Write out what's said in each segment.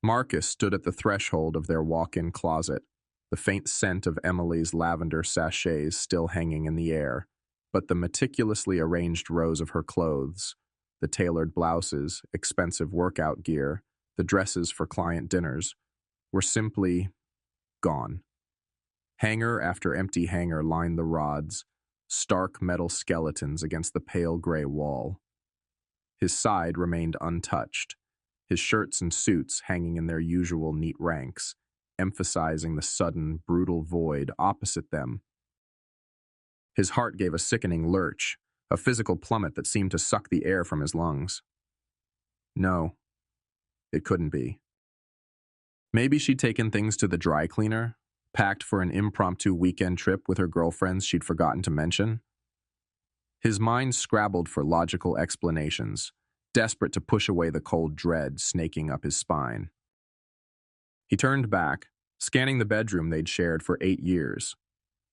Marcus stood at the threshold of their walk-in closet, the faint scent of Emily's lavender sachets still hanging in the air, but the meticulously arranged rows of her clothes, the tailored blouses, expensive workout gear, the dresses for client dinners, were simply gone. Hanger after empty hanger lined the rods, stark metal skeletons against the pale gray wall. His side remained untouched, his shirts and suits hanging in their usual neat ranks, emphasizing the sudden, brutal void opposite them. His heart gave a sickening lurch, a physical plummet that seemed to suck the air from his lungs. No, it couldn't be. Maybe she'd taken things to the dry cleaner, packed for an impromptu weekend trip with her girlfriends she'd forgotten to mention. His mind scrabbled for logical explanations, desperate to push away the cold dread snaking up his spine. He turned back, scanning the bedroom they'd shared for 8 years.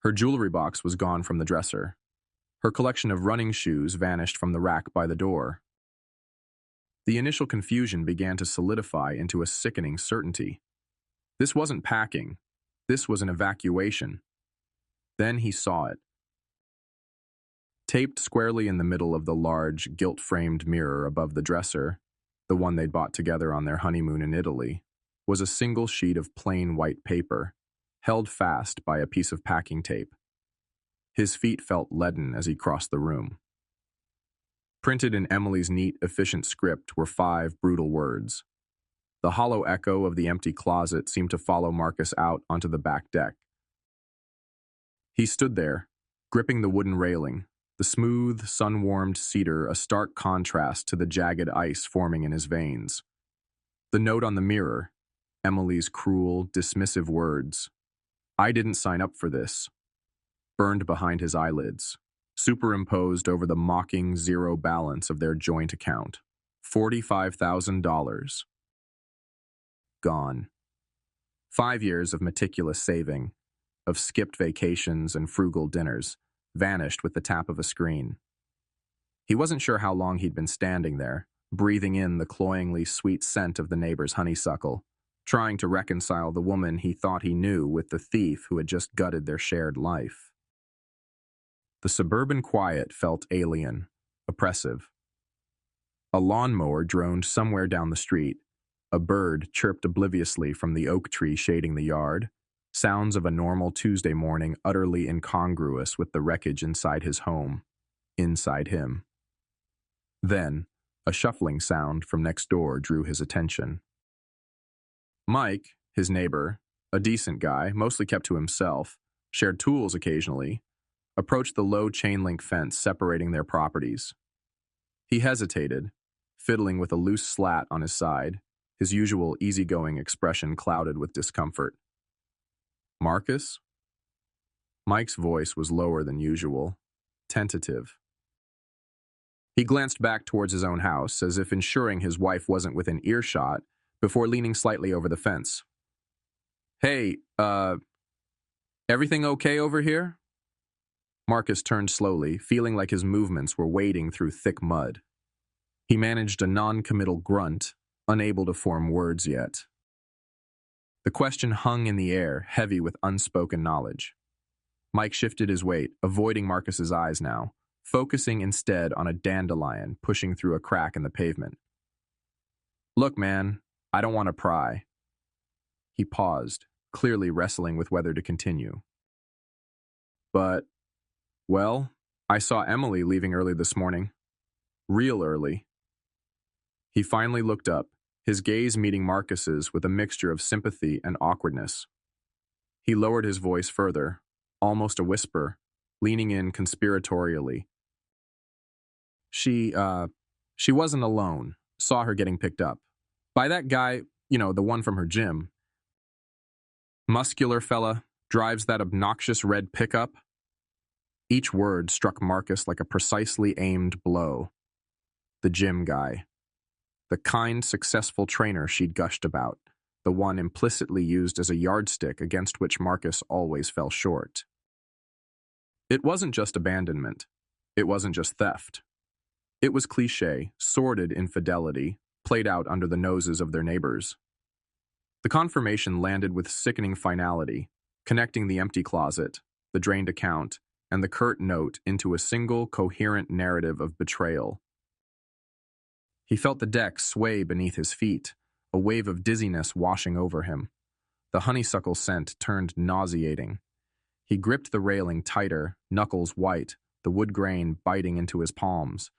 Her jewelry box was gone from the dresser. Her collection of running shoes vanished from the rack by the door. The initial confusion began to solidify into a sickening certainty. This wasn't packing. This was an evacuation. Then he saw it. Taped squarely in the middle of the large, gilt-framed mirror above the dresser, the one they'd bought together on their honeymoon in Italy, was a single sheet of plain white paper, held fast by a piece of packing tape. His feet felt leaden as he crossed the room. Printed in Emily's neat, efficient script were 5 brutal words. The hollow echo of the empty closet seemed to follow Marcus out onto the back deck. He stood there, gripping the wooden railing, the smooth, sun-warmed cedar a stark contrast to the jagged ice forming in his veins. The note on the mirror, Emily's cruel, dismissive words, "I didn't sign up for this," burned behind his eyelids, superimposed over the mocking zero balance of their joint account. $45,000. Gone. 5 years of meticulous saving, of skipped vacations and frugal dinners, vanished with the tap of a screen. He wasn't sure how long he'd been standing there, breathing in the cloyingly sweet scent of the neighbor's honeysuckle, trying to reconcile the woman he thought he knew with the thief who had just gutted their shared life. The suburban quiet felt alien, oppressive. A lawnmower droned somewhere down the street. A bird chirped obliviously from the oak tree shading the yard, sounds of a normal Tuesday morning utterly incongruous with the wreckage inside his home, inside him. Then, a shuffling sound from next door drew his attention. Mike, his neighbor, a decent guy, mostly kept to himself, shared tools occasionally, approached the low chain-link fence separating their properties. He hesitated, fiddling with a loose slat on his side, his usual easygoing expression clouded with discomfort. "Marcus?" Mike's voice was lower than usual, tentative. He glanced back towards his own house, as if ensuring his wife wasn't within earshot, before leaning slightly over the fence. "Hey, everything okay over here?" Marcus turned slowly, feeling like his movements were wading through thick mud. He managed a non-committal grunt, unable to form words yet. The question hung in the air, heavy with unspoken knowledge. Mike shifted his weight, avoiding Marcus's eyes now, focusing instead on a dandelion pushing through a crack in the pavement. "Look, man, I don't want to pry." He paused, clearly wrestling with whether to continue. "But, well, I saw Emily leaving early this morning. Real early." He finally looked up, his gaze meeting Marcus's with a mixture of sympathy and awkwardness. He lowered his voice further, almost a whisper, leaning in conspiratorially. She wasn't alone. Saw her getting picked up. By that guy, the one from her gym. Muscular fella, drives that obnoxious red pickup." Each word struck Marcus like a precisely aimed blow. The gym guy. The kind, successful trainer she'd gushed about, the one implicitly used as a yardstick against which Marcus always fell short. It wasn't just abandonment. It wasn't just theft. It was cliché, sordid infidelity, played out under the noses of their neighbors. The confirmation landed with sickening finality, connecting the empty closet, the drained account, and the curt note into a single, coherent narrative of betrayal. He felt the deck sway beneath his feet, a wave of dizziness washing over him. The honeysuckle scent turned nauseating. He gripped the railing tighter, knuckles white, the wood grain biting into his palms.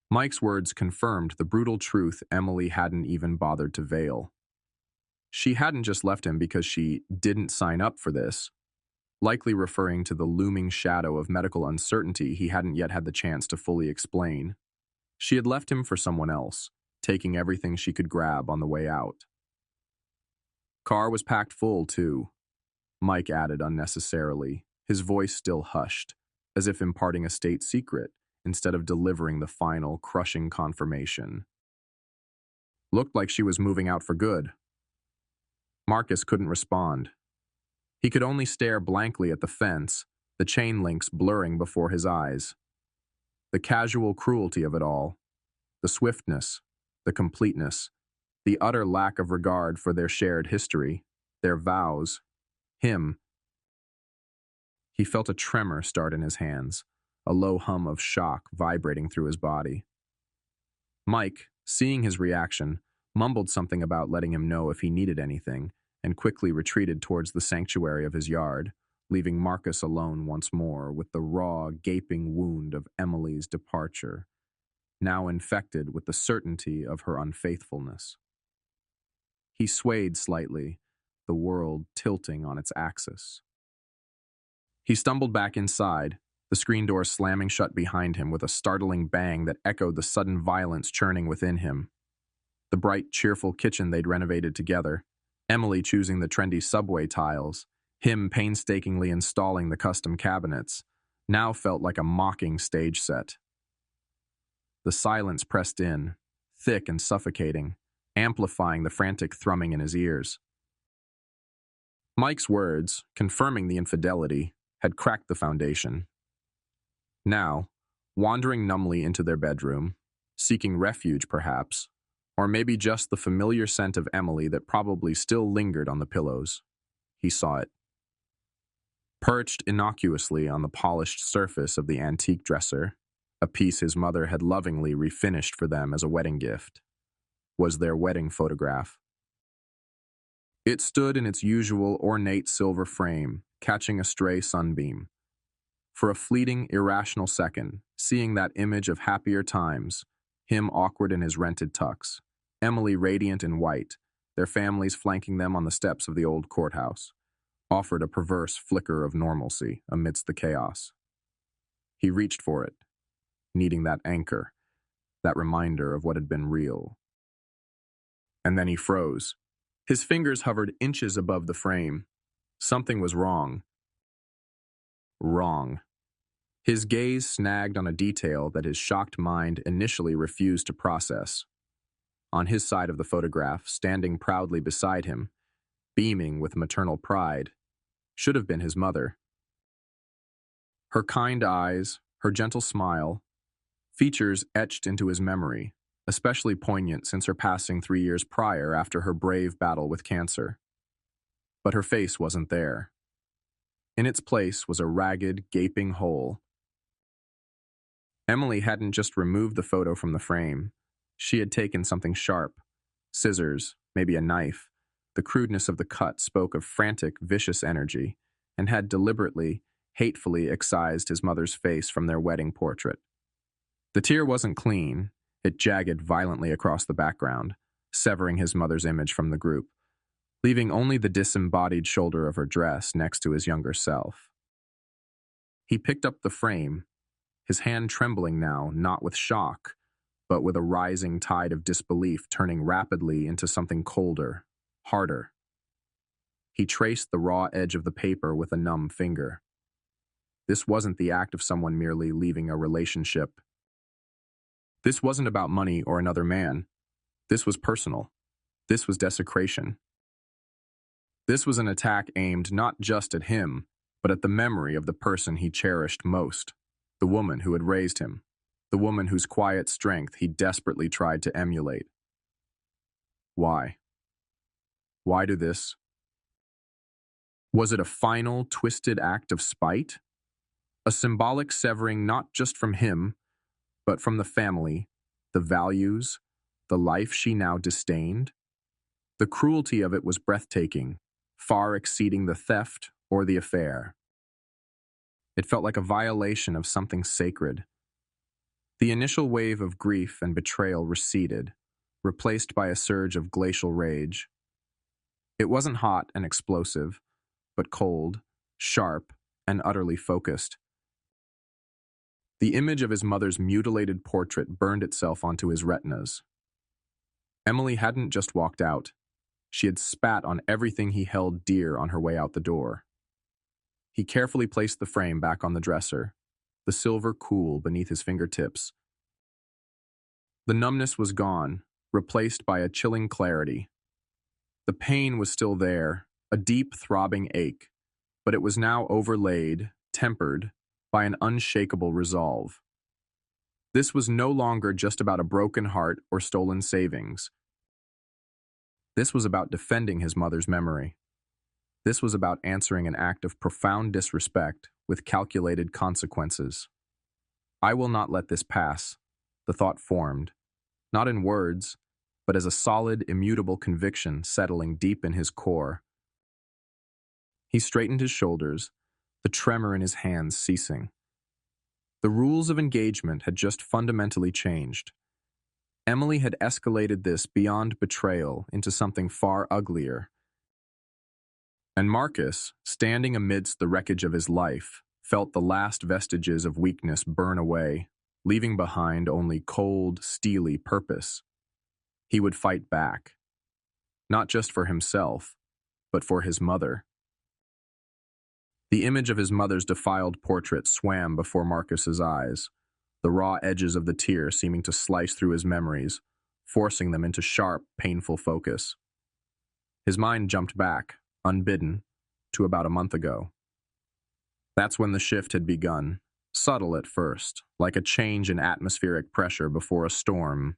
Mike's words confirmed the brutal truth Emily hadn't even bothered to veil. She hadn't just left him because she didn't sign up for this, likely referring to the looming shadow of medical uncertainty he hadn't yet had the chance to fully explain. She had left him for someone else, taking everything she could grab on the way out. Car was packed full, too, Mike added unnecessarily, his voice still hushed, as if imparting a state secret instead of delivering the final, crushing confirmation. Looked like she was moving out for good. Marcus couldn't respond. He could only stare blankly at the fence, the chain links blurring before his eyes. The casual cruelty of it all, the swiftness, the completeness, the utter lack of regard for their shared history, their vows, him. He felt a tremor start in his hands, a low hum of shock vibrating through his body. Mike, seeing his reaction, mumbled something about letting him know if he needed anything, and quickly retreated towards the sanctuary of his yard, leaving Marcus alone once more with the raw, gaping wound of Emily's departure, now infected with the certainty of her unfaithfulness. He swayed slightly, the world tilting on its axis. He stumbled back inside, the screen door slamming shut behind him with a startling bang that echoed the sudden violence churning within him. The bright, cheerful kitchen they'd renovated together, Emily choosing the trendy subway tiles, him painstakingly installing the custom cabinets, now felt like a mocking stage set. The silence pressed in, thick and suffocating, amplifying the frantic thrumming in his ears. Mike's words, confirming the infidelity, had cracked the foundation. Now, wandering numbly into their bedroom, seeking refuge perhaps, or maybe just the familiar scent of Emily that probably still lingered on the pillows, he saw it. Perched innocuously on the polished surface of the antique dresser, a piece his mother had lovingly refinished for them as a wedding gift, was their wedding photograph. It stood in its usual ornate silver frame, catching a stray sunbeam. For a fleeting, irrational second, seeing that image of happier times, him awkward in his rented tux, Emily radiant in white, their families flanking them on the steps of the old courthouse, offered a perverse flicker of normalcy amidst the chaos. He reached for it, needing that anchor, that reminder of what had been real. And then he froze. His fingers hovered inches above the frame. Something was wrong. Wrong. His gaze snagged on a detail that his shocked mind initially refused to process. On his side of the photograph, standing proudly beside him, beaming with maternal pride, should have been his mother. Her kind eyes, her gentle smile, features etched into his memory, especially poignant since her passing 3 years prior after her brave battle with cancer. But her face wasn't there. In its place was a ragged, gaping hole. Emily hadn't just removed the photo from the frame. She had taken something sharp, scissors, maybe a knife. The crudeness of the cut spoke of frantic, vicious energy, and had deliberately, hatefully excised his mother's face from their wedding portrait. The tear wasn't clean. It jagged violently across the background, severing his mother's image from the group, leaving only the disembodied shoulder of her dress next to his younger self. He picked up the frame, his hand trembling now, not with shock, but with a rising tide of disbelief turning rapidly into something colder, harder. He traced the raw edge of the paper with a numb finger. This wasn't the act of someone merely leaving a relationship. This wasn't about money or another man. This was personal. This was desecration. This was an attack aimed not just at him, but at the memory of the person he cherished most, the woman who had raised him, the woman whose quiet strength he desperately tried to emulate. Why? Why do this? Was it a final, twisted act of spite? A symbolic severing not just from him, but from the family, the values, the life she now disdained? The cruelty of it was breathtaking, far exceeding the theft or the affair. It felt like a violation of something sacred. The initial wave of grief and betrayal receded, replaced by a surge of glacial rage. It wasn't hot and explosive, but cold, sharp, and utterly focused. The image of his mother's mutilated portrait burned itself onto his retinas. Emily hadn't just walked out. She had spat on everything he held dear on her way out the door. He carefully placed the frame back on the dresser, the silver cool beneath his fingertips. The numbness was gone, replaced by a chilling clarity. The pain was still there, a deep, throbbing ache, but it was now overlaid, tempered, by an unshakable resolve. This was no longer just about a broken heart or stolen savings. This was about defending his mother's memory. This was about answering an act of profound disrespect with calculated consequences. I will not let this pass, the thought formed, not in words, but as a solid, immutable conviction settling deep in his core. He straightened his shoulders, the tremor in his hands ceasing. The rules of engagement had just fundamentally changed. Emily had escalated this beyond betrayal into something far uglier. And Marcus, standing amidst the wreckage of his life, felt the last vestiges of weakness burn away, leaving behind only cold, steely purpose. He would fight back, not just for himself, but for his mother. The image of his mother's defiled portrait swam before Marcus's eyes, the raw edges of the tear seeming to slice through his memories, forcing them into sharp, painful focus. His mind jumped back, unbidden, to about a month ago. That's when the shift had begun, subtle at first, like a change in atmospheric pressure before a storm.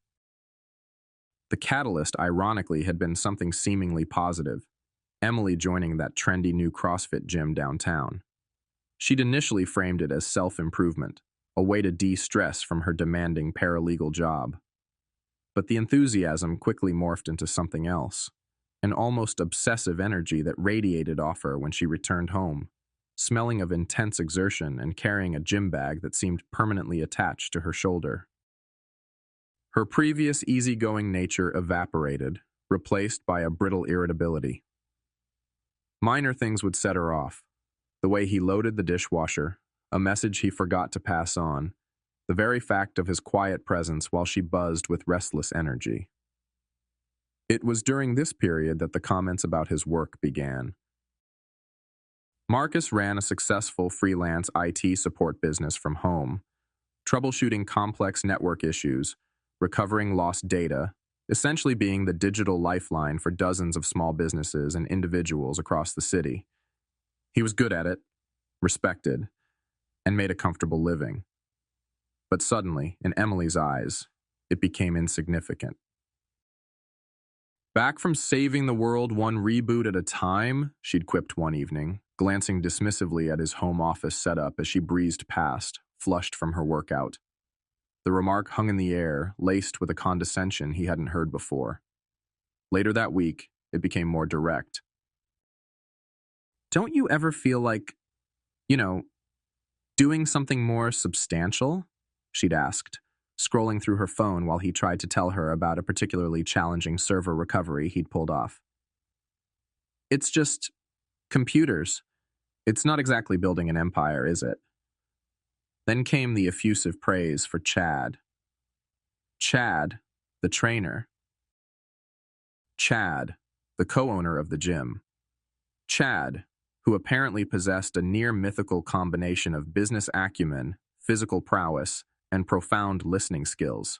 The catalyst, ironically, had been something seemingly positive: Emily joining that trendy new CrossFit gym downtown. She'd initially framed it as self-improvement, a way to de-stress from her demanding paralegal job. But the enthusiasm quickly morphed into something else, an almost obsessive energy that radiated off her when she returned home, smelling of intense exertion and carrying a gym bag that seemed permanently attached to her shoulder. Her previous easygoing nature evaporated, replaced by a brittle irritability. Minor things would set her off: the way he loaded the dishwasher, a message he forgot to pass on, the very fact of his quiet presence while she buzzed with restless energy. It was during this period that the comments about his work began. Marcus ran a successful freelance IT support business from home, troubleshooting complex network issues, recovering lost data, essentially being the digital lifeline for dozens of small businesses and individuals across the city. He was good at it, respected, and made a comfortable living. But suddenly, in Emily's eyes, it became insignificant. Back from saving the world one reboot at a time, she'd quipped one evening, glancing dismissively at his home office setup as she breezed past, flushed from her workout. The remark hung in the air, laced with a condescension he hadn't heard before. Later that week, it became more direct. Don't you ever feel like, doing something more substantial? She'd asked, scrolling through her phone while he tried to tell her about a particularly challenging server recovery he'd pulled off. It's just computers. It's not exactly building an empire, is it? Then came the effusive praise for Chad. Chad, the trainer. Chad, the co-owner of the gym. Chad, who apparently possessed a near-mythical combination of business acumen, physical prowess, and profound listening skills.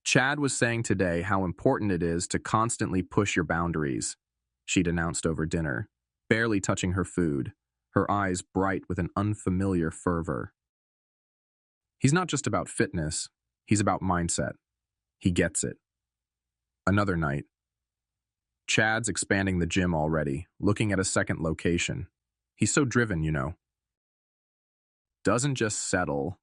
Chad was saying today how important it is to constantly push your boundaries, she'd announced over dinner, barely touching her food, her eyes bright with an unfamiliar fervor. He's not just about fitness, he's about mindset. He gets it. Another night. Chad's expanding the gym already, looking at a second location. He's so driven, you know. Doesn't just settle.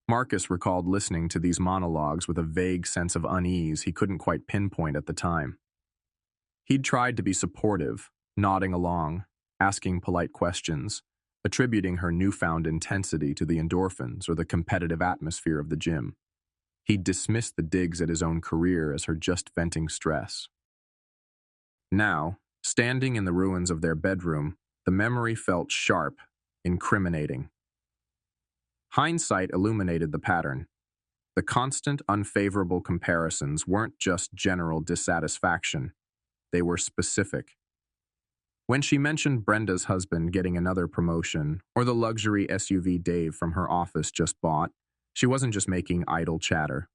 Marcus recalled listening to these monologues with a vague sense of unease he couldn't quite pinpoint at the time. He'd tried to be supportive, nodding along, asking polite questions, attributing her newfound intensity to the endorphins or the competitive atmosphere of the gym. He'd dismissed the digs at his own career as her just venting stress. Now, standing in the ruins of their bedroom, the memory felt sharp, incriminating. Hindsight illuminated the pattern. The constant, unfavorable comparisons weren't just general dissatisfaction. They were specific. When she mentioned Brenda's husband getting another promotion or the luxury SUV Dave from her office just bought, she wasn't just making idle chatter.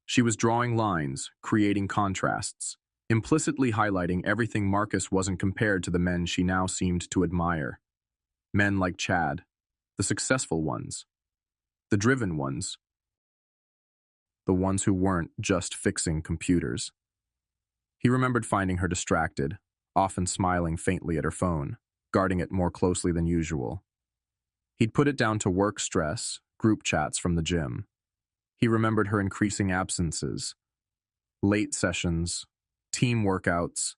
She was drawing lines, creating contrasts, implicitly highlighting everything Marcus wasn't compared to the men she now seemed to admire. Men like Chad, the successful ones, the driven ones, the ones who weren't just fixing computers. He remembered finding her distracted, often smiling faintly at her phone, guarding it more closely than usual. He'd put it down to work stress, group chats from the gym. He remembered her increasing absences, late sessions, team workouts,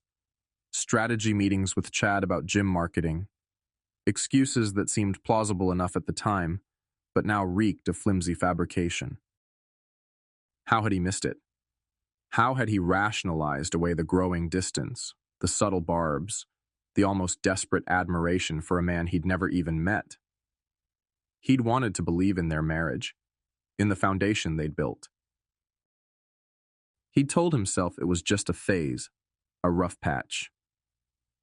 strategy meetings with Chad about gym marketing, excuses that seemed plausible enough at the time, but now reeked of flimsy fabrication. How had he missed it? How had he rationalized away the growing distance, the subtle barbs, the almost desperate admiration for a man he'd never even met? He'd wanted to believe in their marriage, in the foundation they'd built. He'd told himself it was just a phase, a rough patch.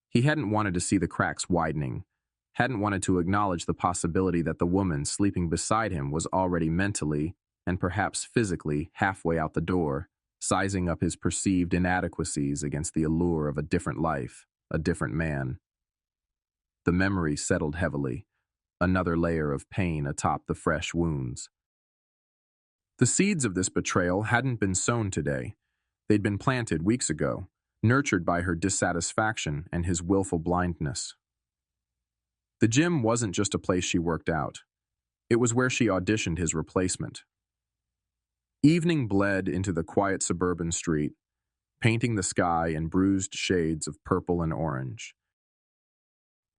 He hadn't wanted to see the cracks widening, hadn't wanted to acknowledge the possibility that the woman sleeping beside him was already mentally, and perhaps physically, halfway out the door, sizing up his perceived inadequacies against the allure of a different life, a different man. The memory settled heavily, another layer of pain atop the fresh wounds. The seeds of this betrayal hadn't been sown today. They'd been planted weeks ago, nurtured by her dissatisfaction and his willful blindness. The gym wasn't just a place she worked out. It was where she auditioned his replacement. Evening bled into the quiet suburban street, painting the sky in bruised shades of purple and orange.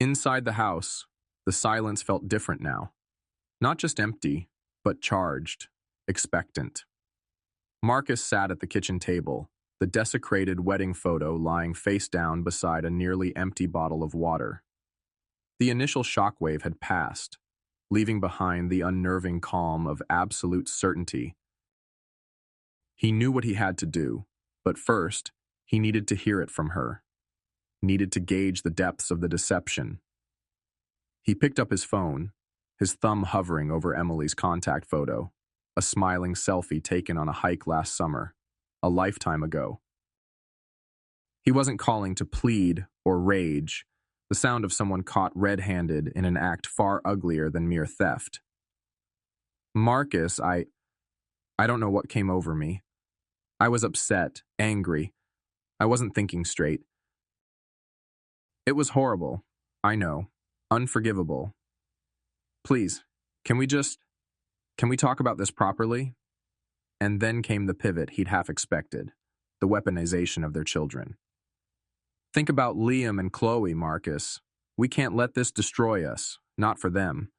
Inside the house, the silence felt different now. Not just empty, but charged, expectant. Marcus sat at the kitchen table, the desecrated wedding photo lying face down beside a nearly empty bottle of water. The initial shockwave had passed, leaving behind the unnerving calm of absolute certainty. He knew what he had to do, but first, he needed to hear it from her, needed to gauge the depths of the deception. He picked up his phone, his thumb hovering over Emily's contact photo, a smiling selfie taken on a hike last summer, a lifetime ago. He wasn't calling to plead or rage, the sound of someone caught red-handed in an act far uglier than mere theft. Marcus, I don't know what came over me. I was upset, angry. I wasn't thinking straight. It was horrible, I know, unforgivable. Please, can we talk about this properly? And then came the pivot he'd half expected, the weaponization of their children. Think about Liam and Chloe, Marcus. We can't let this destroy us, not for them.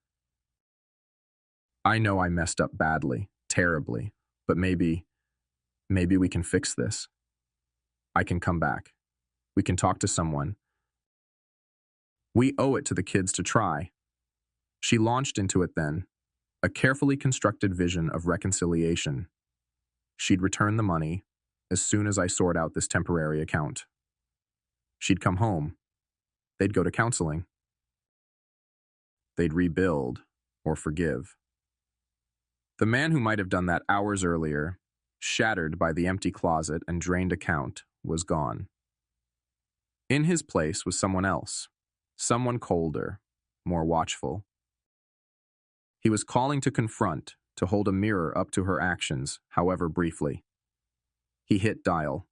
I know I messed up badly, terribly, but maybe we can fix this. I can come back. We can talk to someone. We owe it to the kids to try. She launched into it then, a carefully constructed vision of reconciliation. She'd return the money as soon as I sort out this temporary account. She'd come home. They'd go to counseling. They'd rebuild or forgive. The man who might have done that hours earlier, shattered by the empty closet and drained account, was gone. In his place was someone else, someone colder, more watchful. He was calling to confront, to hold a mirror up to her actions, however briefly. He hit dial.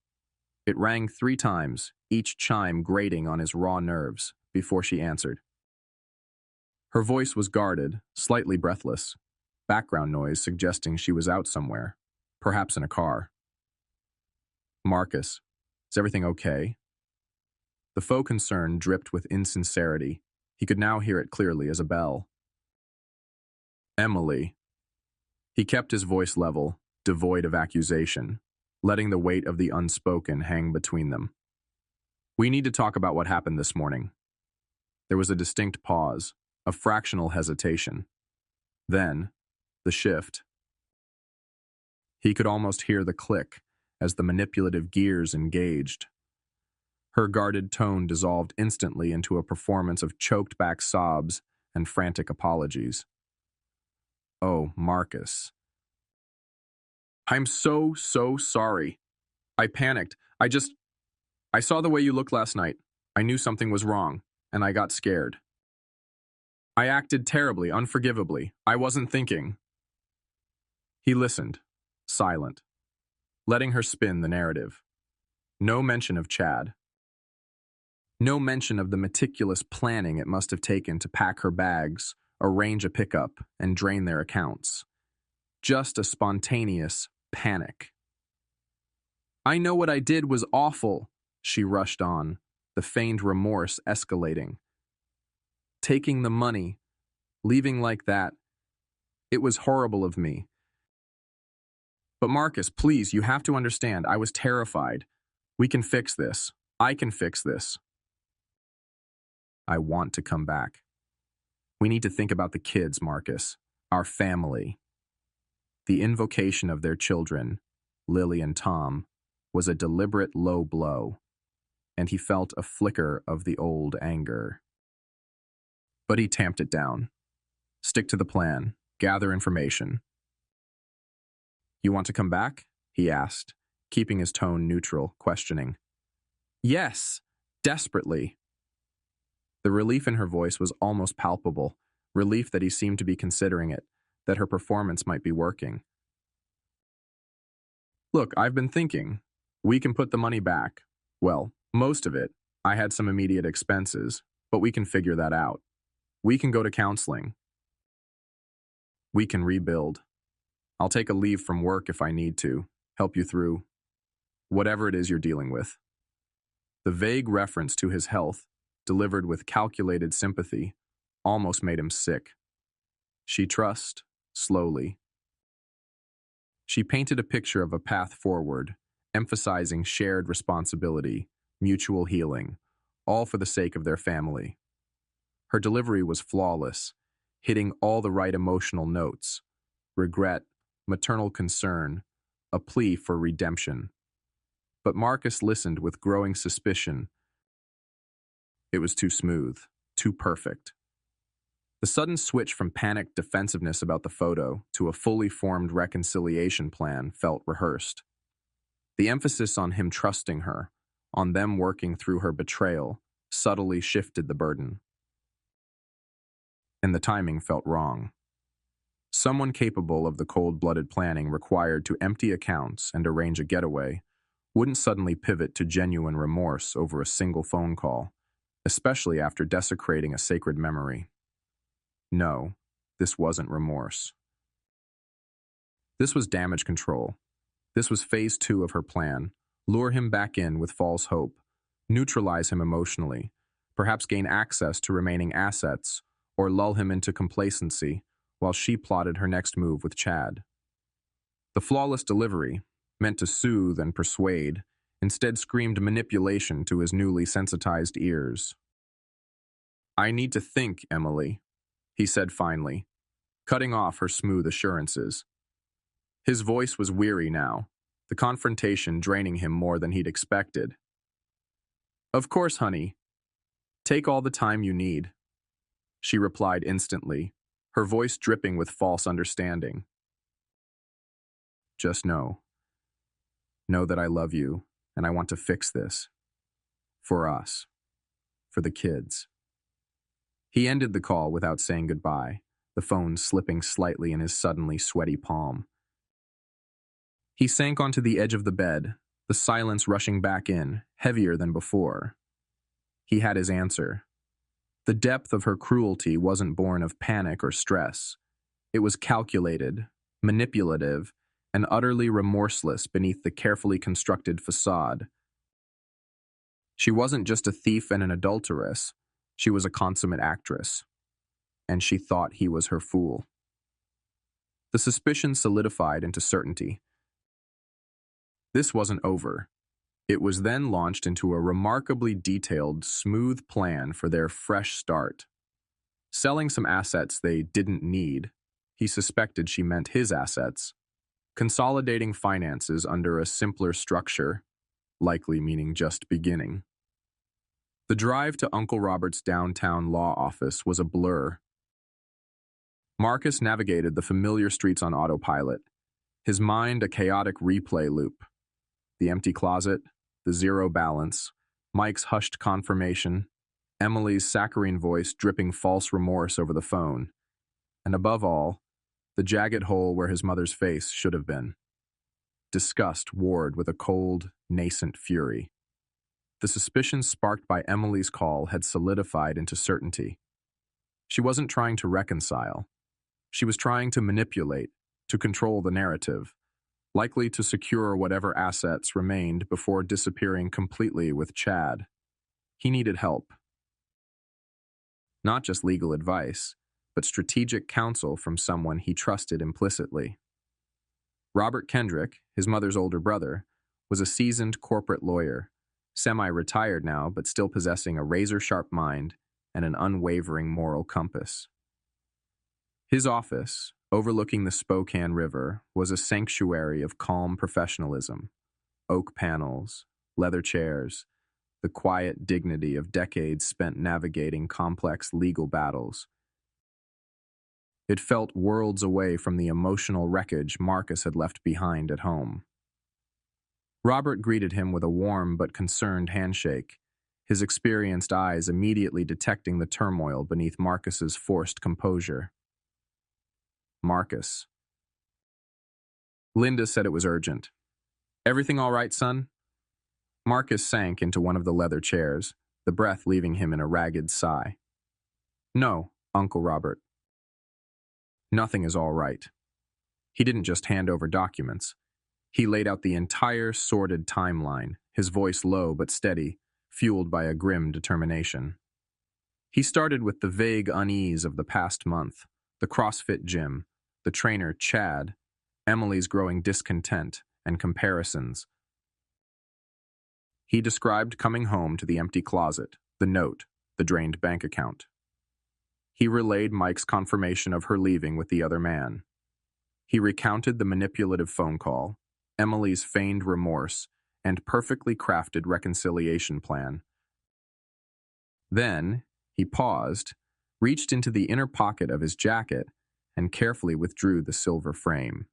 It rang 3 times, each chime grating on his raw nerves, before she answered. Her voice was guarded, slightly breathless, background noise suggesting she was out somewhere, perhaps in a car. Marcus, is everything okay? The faux concern dripped with insincerity. He could now hear it clearly as a bell. Emily. He kept his voice level, devoid of accusation, letting the weight of the unspoken hang between them. We need to talk about what happened this morning. There was a distinct pause, a fractional hesitation. Then, the shift. He could almost hear the click as the manipulative gears engaged. Her guarded tone dissolved instantly into a performance of choked-back sobs and frantic apologies. Oh, Marcus. I'm so sorry. I panicked. I saw the way you looked last night. I knew something was wrong, and I got scared. I acted terribly, unforgivably. I wasn't thinking. He listened, silent, letting her spin the narrative. No mention of Chad. No mention of the meticulous planning it must have taken to pack her bags, arrange a pickup, and drain their accounts. Just a spontaneous panic. I know what I did was awful, she rushed on, the feigned remorse escalating. Taking the money, leaving like that, it was horrible of me. But Marcus, please, you have to understand, I was terrified. We can fix this. I can fix this. I want to come back. We need to think about the kids, Marcus, our family. The invocation of their children, Lily and Tom, was a deliberate low blow, and he felt a flicker of the old anger. But he tamped it down. Stick to the plan. Gather information. You want to come back? He asked, keeping his tone neutral, questioning. Yes, desperately. The relief in her voice was almost palpable, relief that he seemed to be considering it, that her performance might be working. Look, I've been thinking. We can put the money back. Well, most of it. I had some immediate expenses, but we can figure that out. We can go to counseling. We can rebuild. I'll take a leave from work if I need to, help you through whatever it is you're dealing with. The vague reference to his health, delivered with calculated sympathy, almost made him sick. She trusted, slowly. She painted a picture of a path forward, emphasizing shared responsibility, mutual healing, all for the sake of their family. Her delivery was flawless, hitting all the right emotional notes: regret, maternal concern, a plea for redemption. But Marcus listened with growing suspicion. It was too smooth, too perfect. The sudden switch from panicked defensiveness about the photo to a fully formed reconciliation plan felt rehearsed. The emphasis on him trusting her, on them working through her betrayal, subtly shifted the burden. And the timing felt wrong. Someone capable of the cold-blooded planning required to empty accounts and arrange a getaway wouldn't suddenly pivot to genuine remorse over a single phone call, especially after desecrating a sacred memory. No, this wasn't remorse. This was damage control. This was phase 2 of her plan: lure him back in with false hope, neutralize him emotionally, perhaps gain access to remaining assets, or lull him into complacency while she plotted her next move with Chad. The flawless delivery, meant to soothe and persuade, instead screamed manipulation to his newly sensitized ears. I need to think, Emily, he said finally, cutting off her smooth assurances. His voice was weary now, the confrontation draining him more than he'd expected. Of course, honey. Take all the time you need, she replied instantly, her voice dripping with false understanding. Just know that I love you and I want to fix this. For us. For the kids. He ended the call without saying goodbye, the phone slipping slightly in his suddenly sweaty palm. He sank onto the edge of the bed, the silence rushing back in, heavier than before. He had his answer. The depth of her cruelty wasn't born of panic or stress. It was calculated, manipulative, and utterly remorseless beneath the carefully constructed facade. She wasn't just a thief and an adulteress. She was a consummate actress. And she thought he was her fool. The suspicion solidified into certainty. This wasn't over. It was then launched into a remarkably detailed, smooth plan for their fresh start. Selling some assets they didn't need, he suspected she meant his assets. Consolidating finances under a simpler structure, likely meaning just beginning. The drive to Uncle Robert's downtown law office was a blur. Marcus navigated the familiar streets on autopilot, his mind a chaotic replay loop. The empty closet, the zero balance, Mike's hushed confirmation, Emily's saccharine voice dripping false remorse over the phone, and above all, the jagged hole where his mother's face should have been. Disgust warred with a cold, nascent fury. The suspicion sparked by Emily's call had solidified into certainty. She wasn't trying to reconcile. She was trying to manipulate, to control the narrative, likely to secure whatever assets remained before disappearing completely with Chad. He needed help. Not just legal advice, but strategic counsel from someone he trusted implicitly. Robert Kendrick, his mother's older brother, was a seasoned corporate lawyer, semi-retired now but still possessing a razor-sharp mind and an unwavering moral compass. His office, overlooking the Spokane River, was a sanctuary of calm professionalism. Oak panels, leather chairs, the quiet dignity of decades spent navigating complex legal battles. It felt worlds away from the emotional wreckage Marcus had left behind at home. Robert greeted him with a warm but concerned handshake, his experienced eyes immediately detecting the turmoil beneath Marcus's forced composure. Marcus. Linda said it was urgent. Everything all right, son? Marcus sank into one of the leather chairs, the breath leaving him in a ragged sigh. No, Uncle Robert. Nothing is all right. He didn't just hand over documents. He laid out the entire sordid timeline, his voice low but steady, fueled by a grim determination. He started with the vague unease of the past month, the CrossFit gym, the trainer Chad, Emily's growing discontent and comparisons. He described coming home to the empty closet, the note, the drained bank account. He relayed Mike's confirmation of her leaving with the other man. He recounted the manipulative phone call, Emily's feigned remorse, and perfectly crafted reconciliation plan. Then, he paused, reached into the inner pocket of his jacket, and carefully withdrew the silver frame.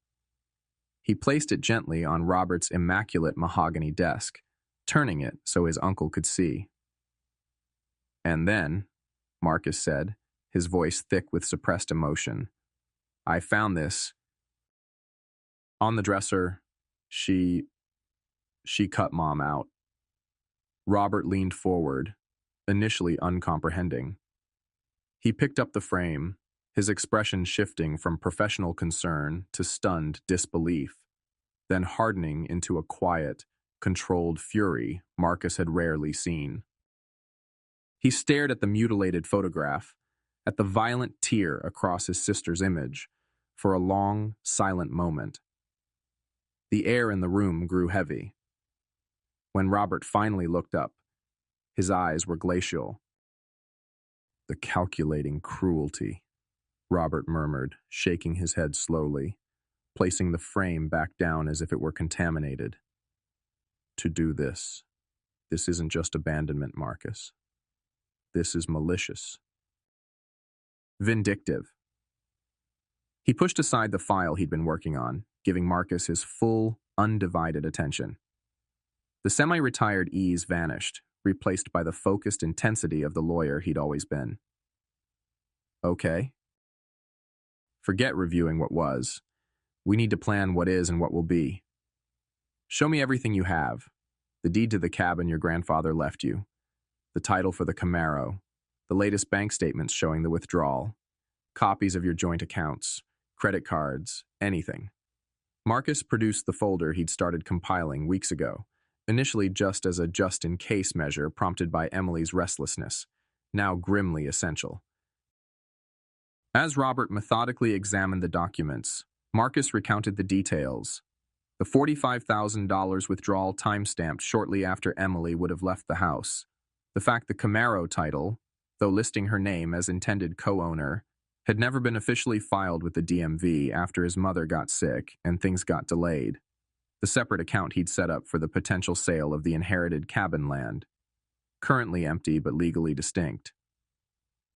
He placed it gently on Robert's immaculate mahogany desk, turning it so his uncle could see. And then, Marcus said, his voice thick with suppressed emotion, I found this. On the dresser, she cut Mom out. Robert leaned forward, initially uncomprehending. He picked up the frame, his expression shifting from professional concern to stunned disbelief, then hardening into a quiet, controlled fury Marcus had rarely seen. He stared at the mutilated photograph, at the violent tear across his sister's image, for a long, silent moment. The air in the room grew heavy. When Robert finally looked up, his eyes were glacial. The calculating cruelty, Robert murmured, shaking his head slowly, placing the frame back down as if it were contaminated. To do this isn't just abandonment, Marcus. This is malicious. Vindictive. He pushed aside the file he'd been working on, giving Marcus his full, undivided attention. The semi-retired ease vanished, replaced by the focused intensity of the lawyer he'd always been. Okay. Forget reviewing what was. We need to plan what is and what will be. Show me everything you have. The deed to the cabin your grandfather left you, the title for the Camaro, the latest bank statements showing the withdrawal, copies of your joint accounts, credit cards, anything. Marcus produced the folder he'd started compiling weeks ago, initially just as a just-in-case measure prompted by Emily's restlessness, now grimly essential. As Robert methodically examined the documents, Marcus recounted the details. The $45,000 withdrawal timestamped shortly after Emily would have left the house. The fact the Camaro title, though listing her name as intended co-owner, had never been officially filed with the DMV after his mother got sick and things got delayed. The separate account he'd set up for the potential sale of the inherited cabin land, currently empty but legally distinct.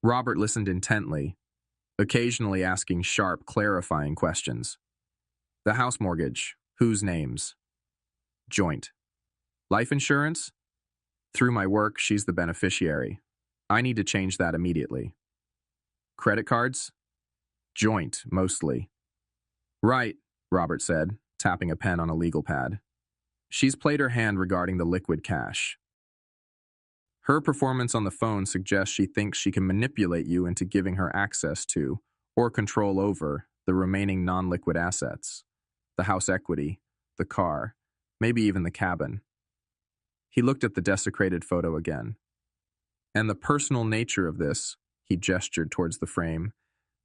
Robert listened intently, occasionally asking sharp, clarifying questions. The house mortgage, whose names? Joint. Life insurance? Through my work, she's the beneficiary. I need to change that immediately. Credit cards? Joint, mostly. Right, Robert said, tapping a pen on a legal pad. She's played her hand regarding the liquid cash. Her performance on the phone suggests she thinks she can manipulate you into giving her access to, or control over, the remaining non-liquid assets. The house equity, the car, maybe even the cabin. He looked at the desecrated photo again. And the personal nature of this, he gestured towards the frame,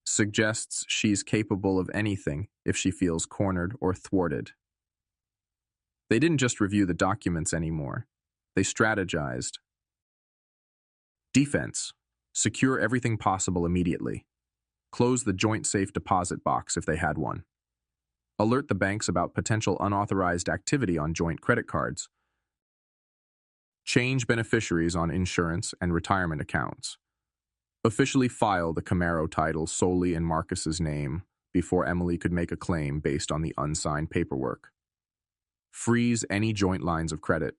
suggests she's capable of anything if she feels cornered or thwarted. They didn't just review the documents anymore. They strategized. Defense. Secure everything possible immediately. Close the joint safe deposit box if they had one. Alert the banks about potential unauthorized activity on joint credit cards. Change beneficiaries on insurance and retirement accounts. Officially file the Camaro title solely in Marcus's name before Emily could make a claim based on the unsigned paperwork. Freeze any joint lines of credit.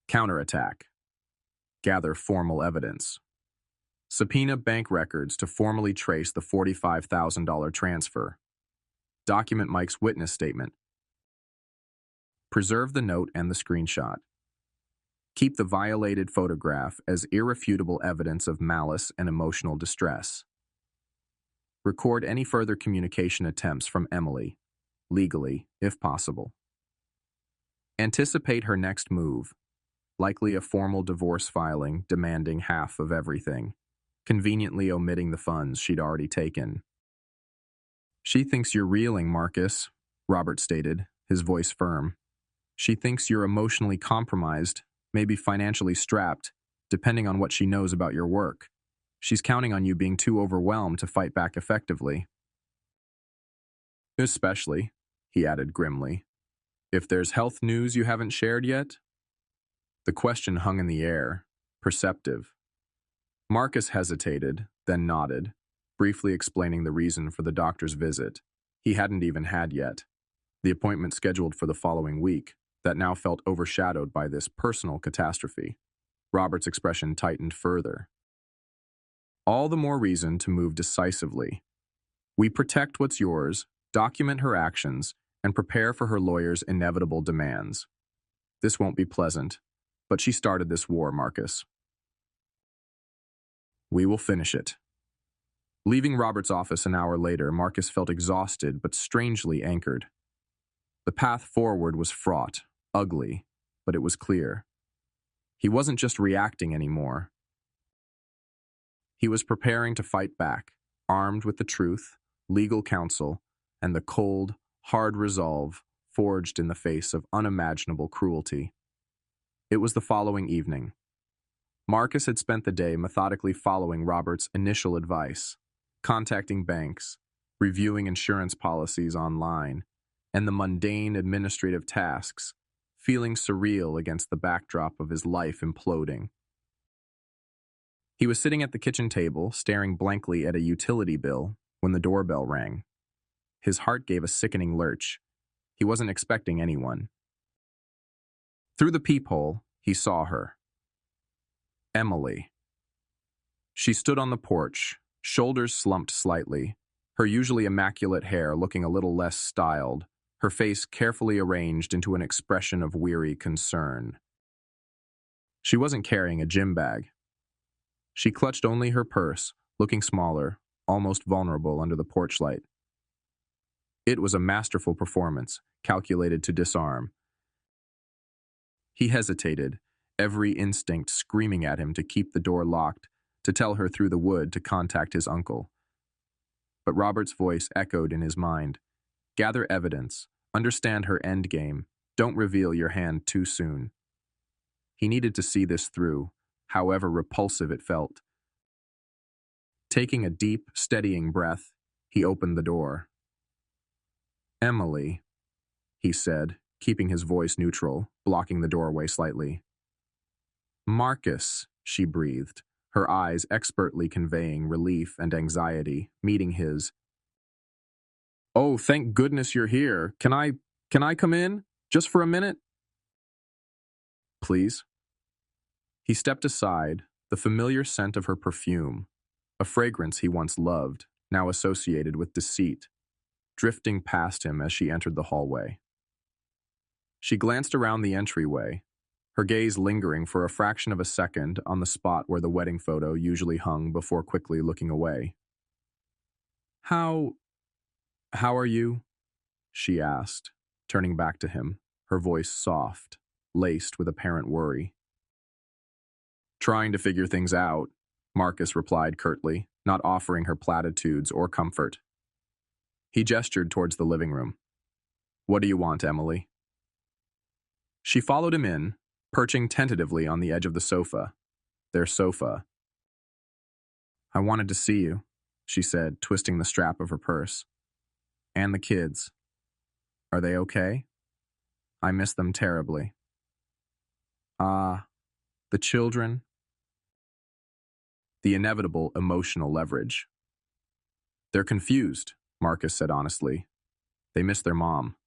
Counterattack. Gather formal evidence. Subpoena bank records to formally trace the $45,000 transfer. Document Mike's witness statement. Preserve the note and the screenshot. Keep the violated photograph as irrefutable evidence of malice and emotional distress. Record any further communication attempts from Emily, legally, if possible. Anticipate her next move, likely a formal divorce filing demanding half of everything, conveniently omitting the funds she'd already taken. She thinks you're reeling, Marcus, Robert stated, his voice firm. She thinks you're emotionally compromised, maybe financially strapped, depending on what she knows about your work. She's counting on you being too overwhelmed to fight back effectively. Especially, he added grimly, if there's health news you haven't shared yet? The question hung in the air, perceptive. Marcus hesitated, then nodded, briefly explaining the reason for the doctor's visit he hadn't even had yet, the appointment scheduled for the following week that now felt overshadowed by this personal catastrophe. Robert's expression tightened further. All the more reason to move decisively. We protect what's yours, document her actions, and prepare for her lawyer's inevitable demands. This won't be pleasant, but she started this war, Marcus. We will finish it. Leaving Robert's office an hour later, Marcus felt exhausted but strangely anchored. The path forward was fraught, ugly, but it was clear. He wasn't just reacting anymore. He was preparing to fight back, armed with the truth, legal counsel, and the cold, hard resolve forged in the face of unimaginable cruelty. It was the following evening. Marcus had spent the day methodically following Robert's initial advice, contacting banks, reviewing insurance policies online, and the mundane administrative tasks, feeling surreal against the backdrop of his life imploding. He was sitting at the kitchen table, staring blankly at a utility bill, when the doorbell rang. His heart gave a sickening lurch. He wasn't expecting anyone. Through the peephole, he saw her. Emily. She stood on the porch, shoulders slumped slightly, her usually immaculate hair looking a little less styled, her face carefully arranged into an expression of weary concern. She wasn't carrying a gym bag. She clutched only her purse, looking smaller, almost vulnerable under the porch light. It was a masterful performance, calculated to disarm. He hesitated, every instinct screaming at him to keep the door locked, to tell her through the wood to contact his uncle. But Robert's voice echoed in his mind. Gather evidence, understand her endgame, don't reveal your hand too soon. He needed to see this through, however repulsive it felt. Taking a deep, steadying breath, he opened the door. "Emily," he said, keeping his voice neutral, blocking the doorway slightly. "Marcus," she breathed, her eyes expertly conveying relief and anxiety, meeting his. "Oh, thank goodness you're here. Can I come in? Just for a minute?" "Please?" He stepped aside, the familiar scent of her perfume, a fragrance he once loved, now associated with deceit, drifting past him as she entered the hallway. She glanced around the entryway, her gaze lingering for a fraction of a second on the spot where the wedding photo usually hung before quickly looking away. How are you?" she asked, turning back to him, her voice soft, laced with apparent worry. "Trying to figure things out," Marcus replied curtly, not offering her platitudes or comfort. He gestured towards the living room. "What do you want, Emily?" She followed him in, perching tentatively on the edge of the sofa. Their sofa. "I wanted to see you," she said, twisting the strap of her purse. "And the kids. Are they okay? I miss them terribly." The children?" The inevitable emotional leverage. "They're confused," Marcus said honestly. "They miss their mom."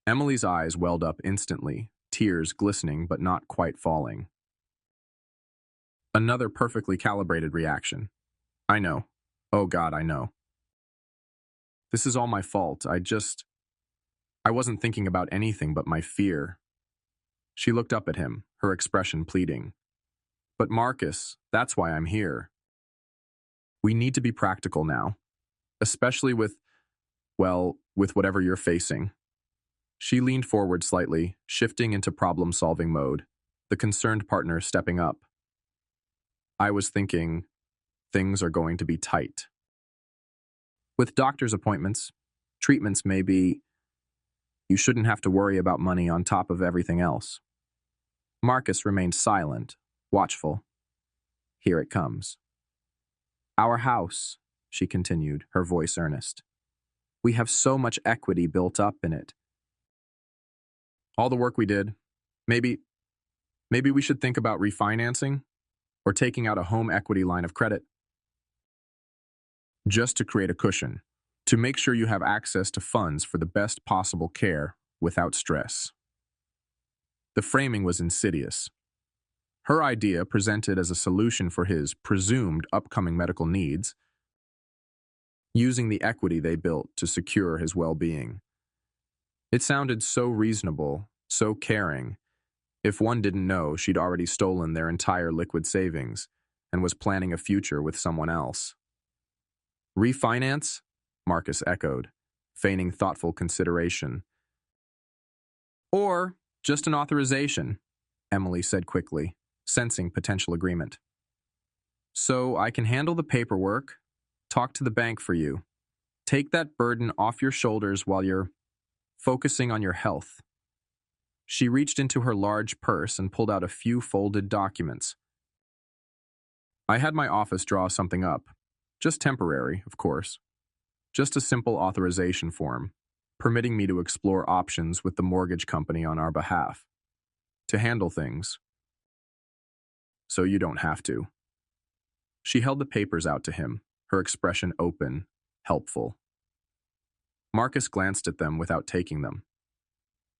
Emily's eyes welled up instantly, tears glistening but not quite falling. Another perfectly calibrated reaction. "I know. Oh God, I know. This is all my fault. I wasn't thinking about anything but my fear." She looked up at him, her expression pleading. "But Marcus, that's why I'm here. We need to be practical now, especially with whatever you're facing." She leaned forward slightly, shifting into problem-solving mode, the concerned partner stepping up. "I was thinking things are going to be tight. With doctor's appointments, treatments maybe, you shouldn't have to worry about money on top of everything else." Marcus remained silent, watchful. "Here it comes. Our house," she continued, her voice earnest. "We have so much equity built up in it. All the work we did, maybe we should think about refinancing or taking out a home equity line of credit. Just to create a cushion, to make sure you have access to funds for the best possible care without stress." The framing was insidious. Her idea presented as a solution for his presumed upcoming medical needs, using the equity they built to secure his well-being. It sounded so reasonable, so caring, if one didn't know she'd already stolen their entire liquid savings and was planning a future with someone else. "Refinance?" Marcus echoed, feigning thoughtful consideration. "Or just an authorization," Emily said quickly, sensing potential agreement. "So I can handle the paperwork, talk to the bank for you, take that burden off your shoulders while you're focusing on your health." She reached into her large purse and pulled out a few folded documents. "I had my office draw something up. Just temporary, of course. Just a simple authorization form, permitting me to explore options with the mortgage company on our behalf. To handle things. So you don't have to." She held the papers out to him, her expression open, helpful. Marcus glanced at them without taking them.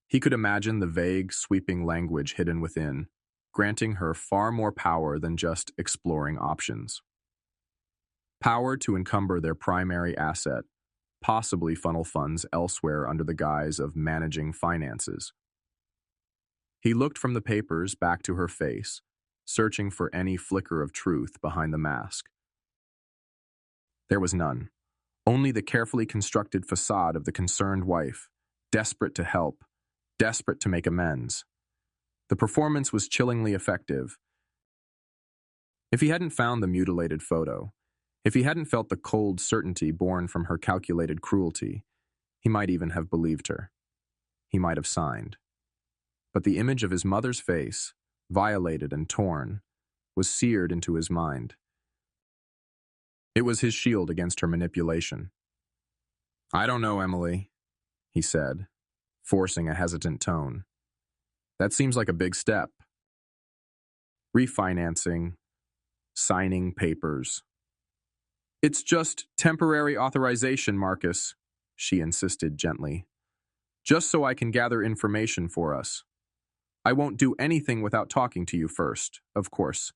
He could imagine the vague, sweeping language hidden within, granting her far more power than just exploring options. Power to encumber their primary asset, possibly funnel funds elsewhere under the guise of managing finances. He looked from the papers back to her face, searching for any flicker of truth behind the mask. There was none, only the carefully constructed facade of the concerned wife, desperate to help, desperate to make amends. The performance was chillingly effective. If he hadn't found the mutilated photo, if he hadn't felt the cold certainty born from her calculated cruelty, he might even have believed her. He might have signed. But the image of his mother's face, violated and torn, was seared into his mind. It was his shield against her manipulation. "I don't know, Emily," he said, forcing a hesitant tone. "That seems like a big step. Refinancing, signing papers." "It's just temporary authorization, Marcus," she insisted gently. "Just so I can gather information for us. I won't do anything without talking to you first, of course.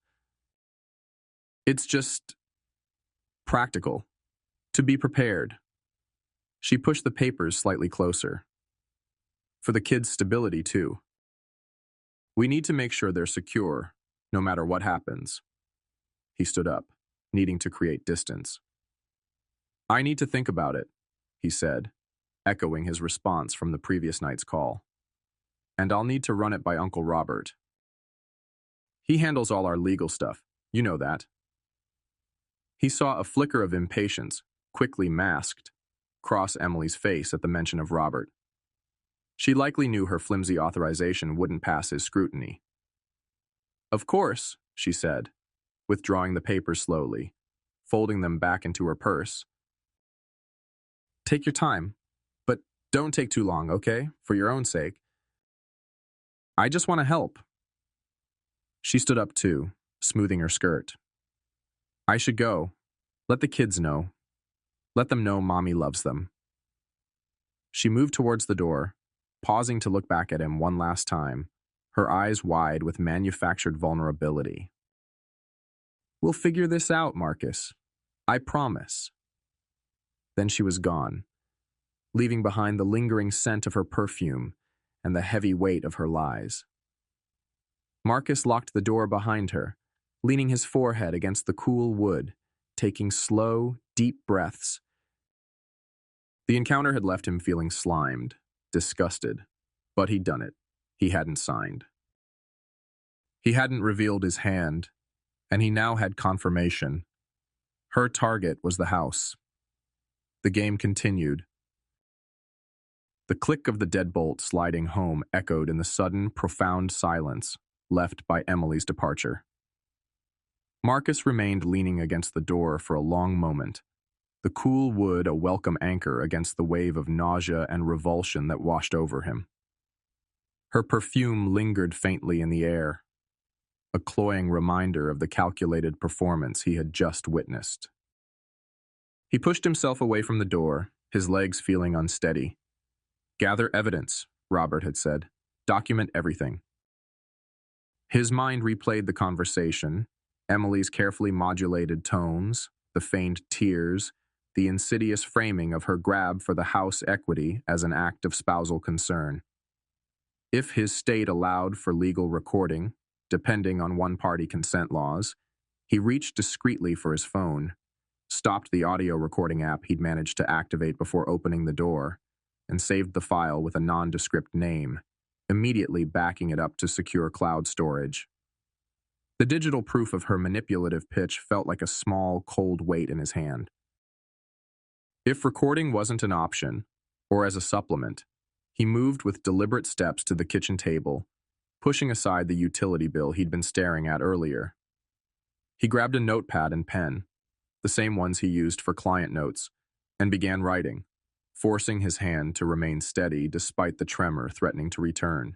It's just practical. To be prepared." She pushed the papers slightly closer. "For the kids' stability, too. We need to make sure they're secure, no matter what happens." He stood up, needing to create distance. "I need to think about it," he said, echoing his response from the previous night's call. "And I'll need to run it by Uncle Robert. He handles all our legal stuff, you know that." He saw a flicker of impatience, quickly masked, cross Emily's face at the mention of Robert. She likely knew her flimsy authorization wouldn't pass his scrutiny. "Of course," she said, withdrawing the papers slowly, folding them back into her purse. "Take your time, but don't take too long, okay? For your own sake. I just want to help." She stood up too, smoothing her skirt. "I should go. Let the kids know. Let them know Mommy loves them." She moved towards the door, pausing to look back at him one last time, her eyes wide with manufactured vulnerability. "We'll figure this out, Marcus. I promise." Then she was gone, leaving behind the lingering scent of her perfume and the heavy weight of her lies. Marcus locked the door behind her, leaning his forehead against the cool wood, taking slow, deep breaths. The encounter had left him feeling slimed, disgusted, but he'd done it. He hadn't signed. He hadn't revealed his hand, and he now had confirmation. Her target was the house. The game continued. The click of the deadbolt sliding home echoed in the sudden, profound silence left by Emily's departure. Marcus remained leaning against the door for a long moment, the cool wood a welcome anchor against the wave of nausea and revulsion that washed over him. Her perfume lingered faintly in the air, a cloying reminder of the calculated performance he had just witnessed. He pushed himself away from the door, his legs feeling unsteady. "Gather evidence," Robert had said. "Document everything." His mind replayed the conversation, Emily's carefully modulated tones, the faint tears, the insidious framing of her grab for the house equity as an act of spousal concern. If his state allowed for legal recording, depending on one-party consent laws, he reached discreetly for his phone, stopped the audio recording app he'd managed to activate before opening the door, and saved the file with a nondescript name, immediately backing it up to secure cloud storage. The digital proof of her manipulative pitch felt like a small, cold weight in his hand. If recording wasn't an option, or as a supplement, he moved with deliberate steps to the kitchen table, pushing aside the utility bill he'd been staring at earlier. He grabbed a notepad and pen, the same ones he used for client notes, and began writing, forcing his hand to remain steady despite the tremor threatening to return.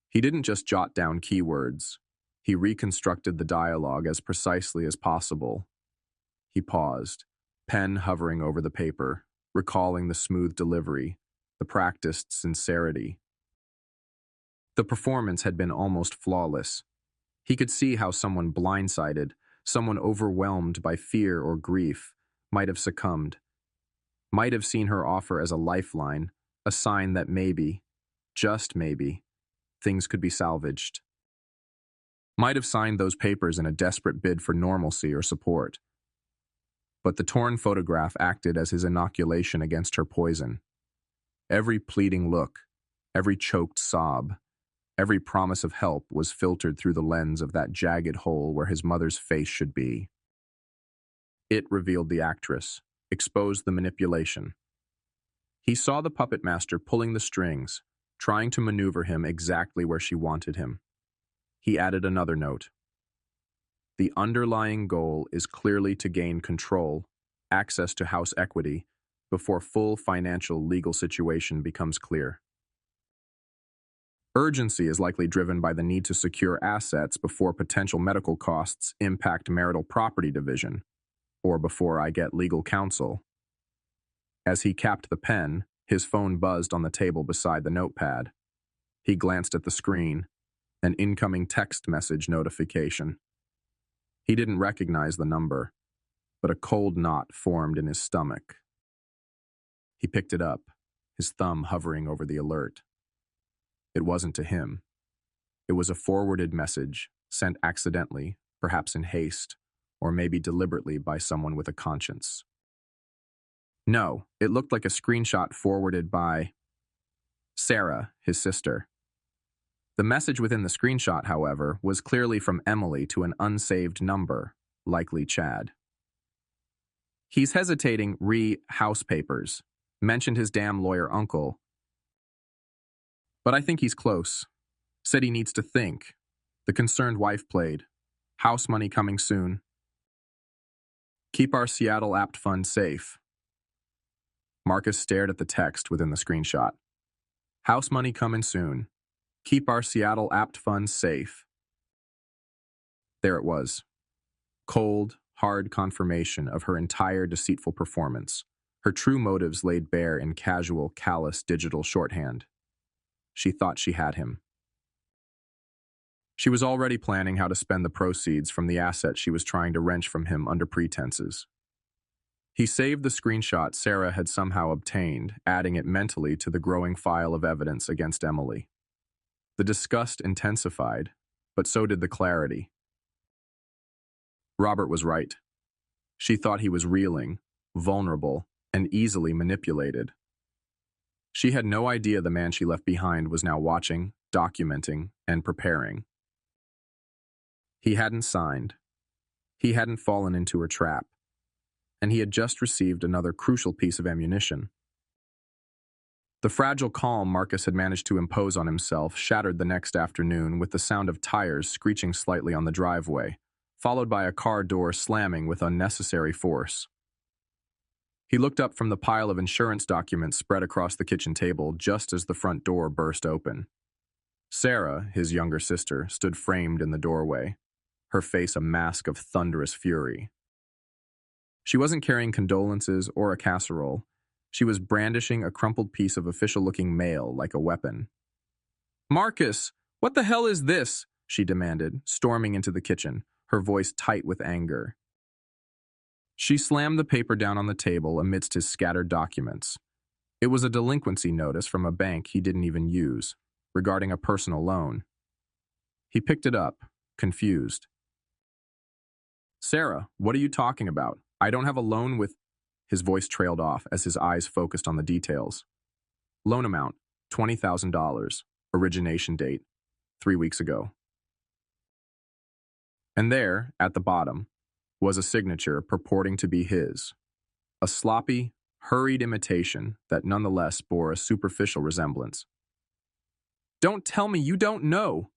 He didn't just jot down keywords. He reconstructed the dialogue as precisely as possible. He paused, pen hovering over the paper, recalling the smooth delivery, the practiced sincerity. The performance had been almost flawless. He could see how someone blindsided, someone overwhelmed by fear or grief, might have succumbed. Might have seen her offer as a lifeline, a sign that maybe, just maybe, things could be salvaged. Might have signed those papers in a desperate bid for normalcy or support. But the torn photograph acted as his inoculation against her poison. Every pleading look, every choked sob, every promise of help was filtered through the lens of that jagged hole where his mother's face should be. It revealed the actress, exposed the manipulation. He saw the puppet master pulling the strings, trying to maneuver him exactly where she wanted him. He added another note. The underlying goal is clearly to gain control, access to house equity, before full financial legal situation becomes clear. Urgency is likely driven by the need to secure assets before potential medical costs impact marital property division, or before I get legal counsel. As he capped the pen, his phone buzzed on the table beside the notepad. He glanced at the screen, an incoming text message notification. He didn't recognize the number, but a cold knot formed in his stomach. He picked it up, his thumb hovering over the alert. It wasn't to him. It was a forwarded message, sent accidentally, perhaps in haste, or maybe deliberately by someone with a conscience. No, it looked like a screenshot forwarded by Sarah, his sister. The message within the screenshot, however, was clearly from Emily to an unsaved number, likely Chad. He's hesitating house papers. Mentioned his damn lawyer uncle. But I think he's close. Said he needs to think. The concerned wife played. House money coming soon. Keep our Seattle Apt Fund safe. Marcus stared at the text within the screenshot. House money coming soon. Keep our Seattle Apt Fund safe. There it was. Cold, hard confirmation of her entire deceitful performance. Her true motives laid bare in casual, callous digital shorthand. She thought she had him. She was already planning how to spend the proceeds from the asset she was trying to wrench from him under pretenses. He saved the screenshot Sarah had somehow obtained, adding it mentally to the growing file of evidence against Emily. The disgust intensified, but so did the clarity. Robert was right. She thought he was reeling, vulnerable, and easily manipulated. She had no idea the man she left behind was now watching, documenting, and preparing. He hadn't signed. He hadn't fallen into her trap. And he had just received another crucial piece of ammunition. The fragile calm Marcus had managed to impose on himself shattered the next afternoon with the sound of tires screeching slightly on the driveway, followed by a car door slamming with unnecessary force. He looked up from the pile of insurance documents spread across the kitchen table just as the front door burst open. Sarah, his younger sister, stood framed in the doorway, her face a mask of thunderous fury. She wasn't carrying condolences or a casserole. She was brandishing a crumpled piece of official-looking mail like a weapon. "Marcus, what the hell is this?" she demanded, storming into the kitchen, her voice tight with anger. She slammed the paper down on the table amidst his scattered documents. It was a delinquency notice from a bank he didn't even use, regarding a personal loan. He picked it up, confused. "Sarah, what are you talking about? I don't have a loan with—" His voice trailed off as his eyes focused on the details. Loan amount, $20,000. Origination date, 3 weeks ago. And there, at the bottom, was a signature purporting to be his. A sloppy, hurried imitation that nonetheless bore a superficial resemblance. "Don't tell me you don't know!"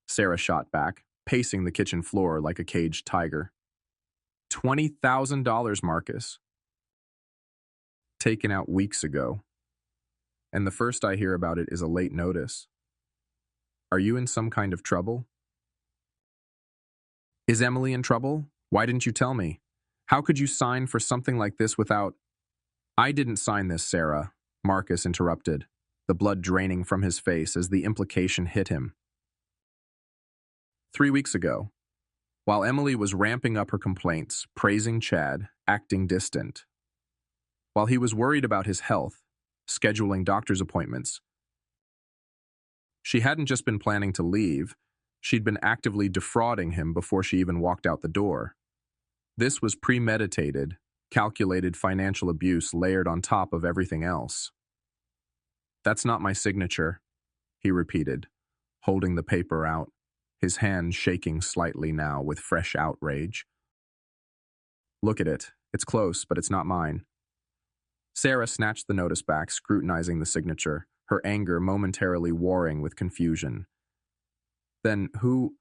Sarah shot back, pacing the kitchen floor like a caged tiger. $20,000, Marcus. Taken out weeks ago. And the first I hear about it is a late notice. Are you in some kind of trouble? Is Emily in trouble? Why didn't you tell me? How could you sign for something like this without— I didn't sign this, Sarah, Marcus interrupted, the blood draining from his face as the implication hit him. 3 weeks ago, while Emily was ramping up her complaints, praising Chad, acting distant. While he was worried about his health, scheduling doctor's appointments, she hadn't just been planning to leave, she'd been actively defrauding him before she even walked out the door. This was premeditated, calculated financial abuse layered on top of everything else. "That's not my signature," he repeated, holding the paper out, his hand shaking slightly now with fresh outrage. "Look at it. It's close, but it's not mine." Sarah snatched the notice back, scrutinizing the signature, her anger momentarily warring with confusion. "Then who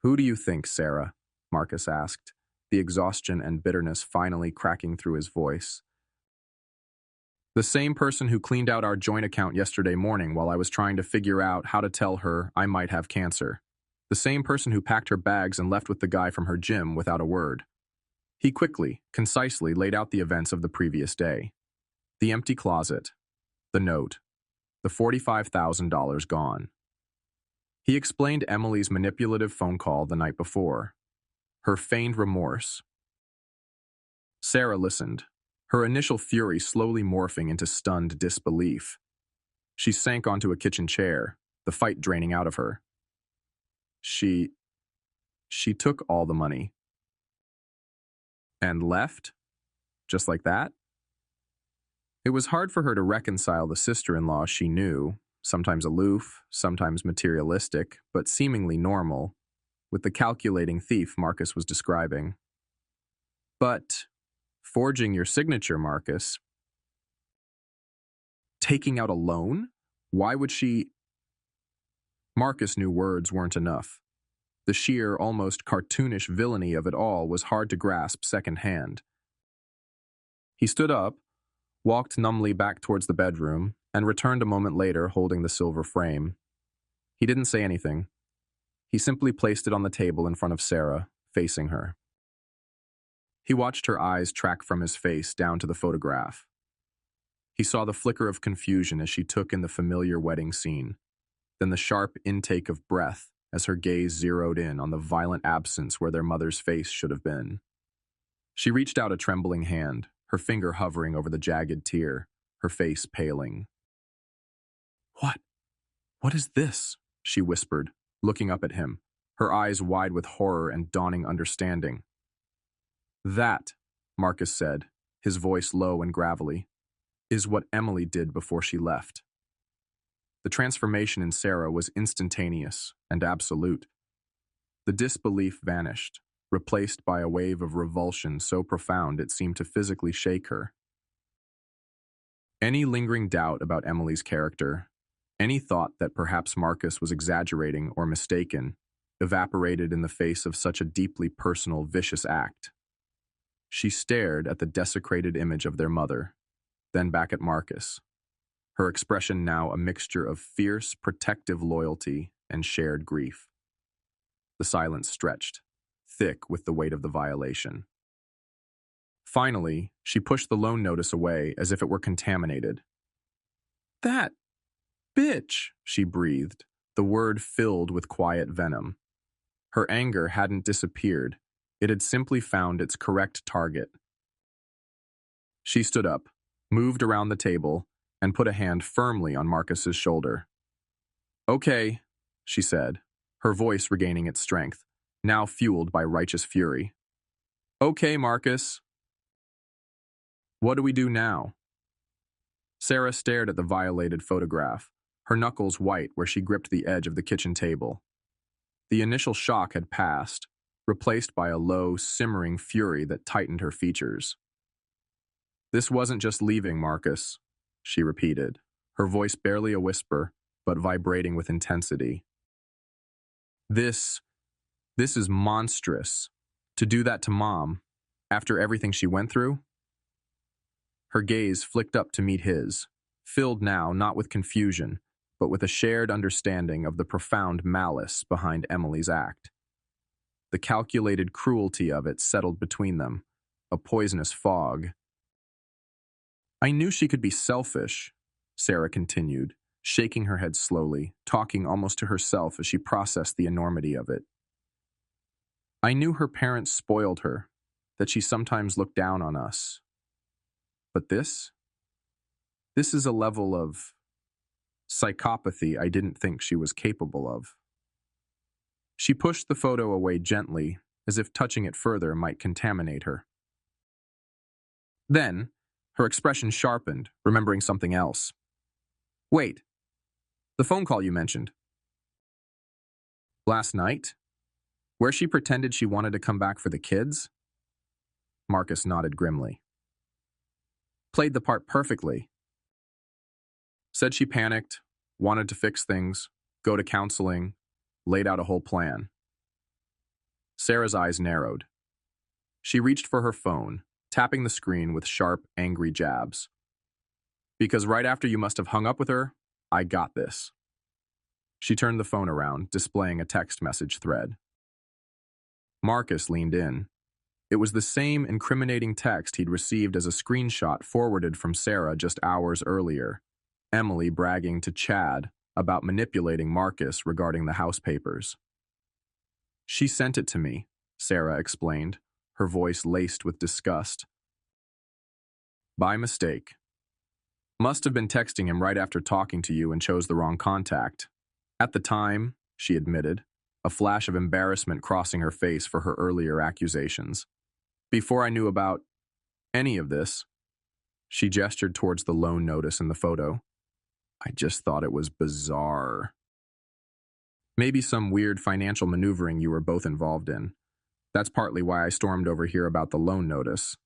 do you think, Sarah?" Marcus asked, the exhaustion and bitterness finally cracking through his voice. "The same person who cleaned out our joint account yesterday morning while I was trying to figure out how to tell her I might have cancer. The same person who packed her bags and left with the guy from her gym without a word." He quickly, concisely laid out the events of the previous day. The empty closet, the note, the $45,000 gone. He explained Emily's manipulative phone call the night before, her feigned remorse. Sarah listened, her initial fury slowly morphing into stunned disbelief. She sank onto a kitchen chair, the fight draining out of her. She took all the money. And left? Just like that? It was hard for her to reconcile the sister-in-law she knew, sometimes aloof, sometimes materialistic, but seemingly normal, with the calculating thief Marcus was describing. But forging your signature, Marcus. Taking out a loan? Why would she? Marcus knew words weren't enough. The sheer, almost cartoonish villainy of it all was hard to grasp secondhand. He stood up, walked numbly back towards the bedroom, and returned a moment later holding the silver frame. He didn't say anything. He simply placed it on the table in front of Sarah, facing her. He watched her eyes track from his face down to the photograph. He saw the flicker of confusion as she took in the familiar wedding scene, then the sharp intake of breath as her gaze zeroed in on the violent absence where their mother's face should have been. She reached out a trembling hand, her finger hovering over the jagged tear, her face paling. What is this?" she whispered, looking up at him, her eyes wide with horror and dawning understanding. "That," Marcus said, his voice low and gravelly, "is what Emily did before she left." The transformation in Sarah was instantaneous and absolute. The disbelief vanished, replaced by a wave of revulsion so profound it seemed to physically shake her. Any lingering doubt about Emily's character, any thought that perhaps Marcus was exaggerating or mistaken, evaporated in the face of such a deeply personal, vicious act. She stared at the desecrated image of their mother, then back at Marcus, her expression now a mixture of fierce, protective loyalty and shared grief. The silence stretched, thick with the weight of the violation. Finally, she pushed the loan notice away as if it were contaminated. "That bitch," she breathed, the word filled with quiet venom. Her anger hadn't disappeared. It had simply found its correct target. She stood up, moved around the table, and put a hand firmly on Marcus's shoulder. "Okay," she said, her voice regaining its strength, now fueled by righteous fury. "Okay, Marcus. What do we do now?" Sarah stared at the violated photograph, her knuckles white where she gripped the edge of the kitchen table. The initial shock had passed, replaced by a low, simmering fury that tightened her features. "This wasn't just leaving, Marcus," she repeated, her voice barely a whisper, but vibrating with intensity. This is monstrous. To do that to Mom, after everything she went through?" Her gaze flicked up to meet his, filled now not with confusion, but with a shared understanding of the profound malice behind Emily's act. The calculated cruelty of it settled between them, a poisonous fog. "I knew she could be selfish," Sarah continued, shaking her head slowly, talking almost to herself as she processed the enormity of it. "I knew her parents spoiled her, that she sometimes looked down on us. But this is a level of psychopathy I didn't think she was capable of. She pushed the photo away gently, as if touching it further might contaminate her. Then, her expression sharpened, remembering something else. Wait, the phone call you mentioned. Last night? Where she pretended she wanted to come back for the kids? Marcus nodded grimly. Played the part perfectly. Said she panicked, wanted to fix things, go to counseling, laid out a whole plan. Sarah's eyes narrowed. She reached for her phone, tapping the screen with sharp, angry jabs. Because right after you must have hung up with her, I got this. She turned the phone around, displaying a text message thread. Marcus leaned in. It was the same incriminating text he'd received as a screenshot forwarded from Sarah just hours earlier. Emily bragging to Chad about manipulating Marcus regarding the house papers. She sent it to me, Sarah explained, her voice laced with disgust. By mistake. Must have been texting him right after talking to you and chose the wrong contact. At the time, she admitted, a flash of embarrassment crossing her face for her earlier accusations. Before I knew about any of this, she gestured towards the loan notice in the photo. I just thought it was bizarre. Maybe some weird financial maneuvering you were both involved in. That's partly why I stormed over here about the loan notice.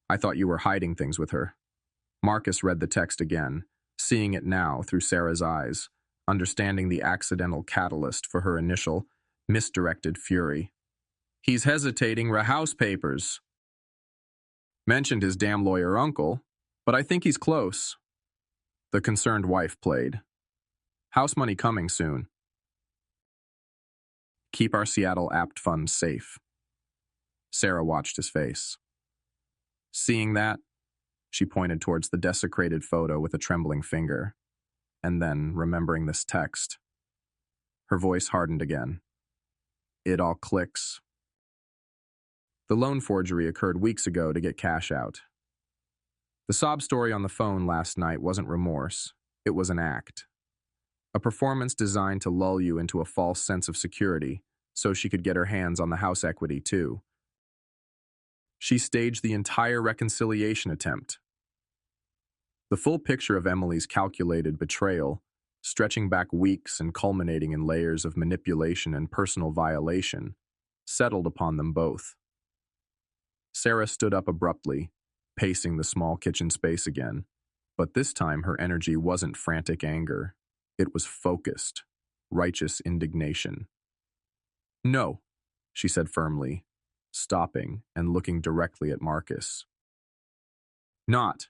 I thought you were hiding things with her. Marcus read the text again, seeing it now through Sarah's eyes, understanding the accidental catalyst for her initial, misdirected fury. He's hesitating, house papers. Mentioned his damn lawyer uncle, but I think he's close. The concerned wife played. House money coming soon. Keep our Seattle Apt funds safe. Sarah watched his face. Seeing that, she pointed towards the desecrated photo with a trembling finger, and then, remembering this text, her voice hardened again. It all clicks. The loan forgery occurred weeks ago to get cash out. The sob story on the phone last night wasn't remorse, it was an act. A performance designed to lull you into a false sense of security, so she could get her hands on the house equity too. She staged the entire reconciliation attempt. The full picture of Emily's calculated betrayal, stretching back weeks and culminating in layers of manipulation and personal violation, settled upon them both. Sarah stood up abruptly, pacing the small kitchen space again, but this time her energy wasn't frantic anger. It was focused, righteous indignation. No, she said firmly, stopping and looking directly at Marcus. Not.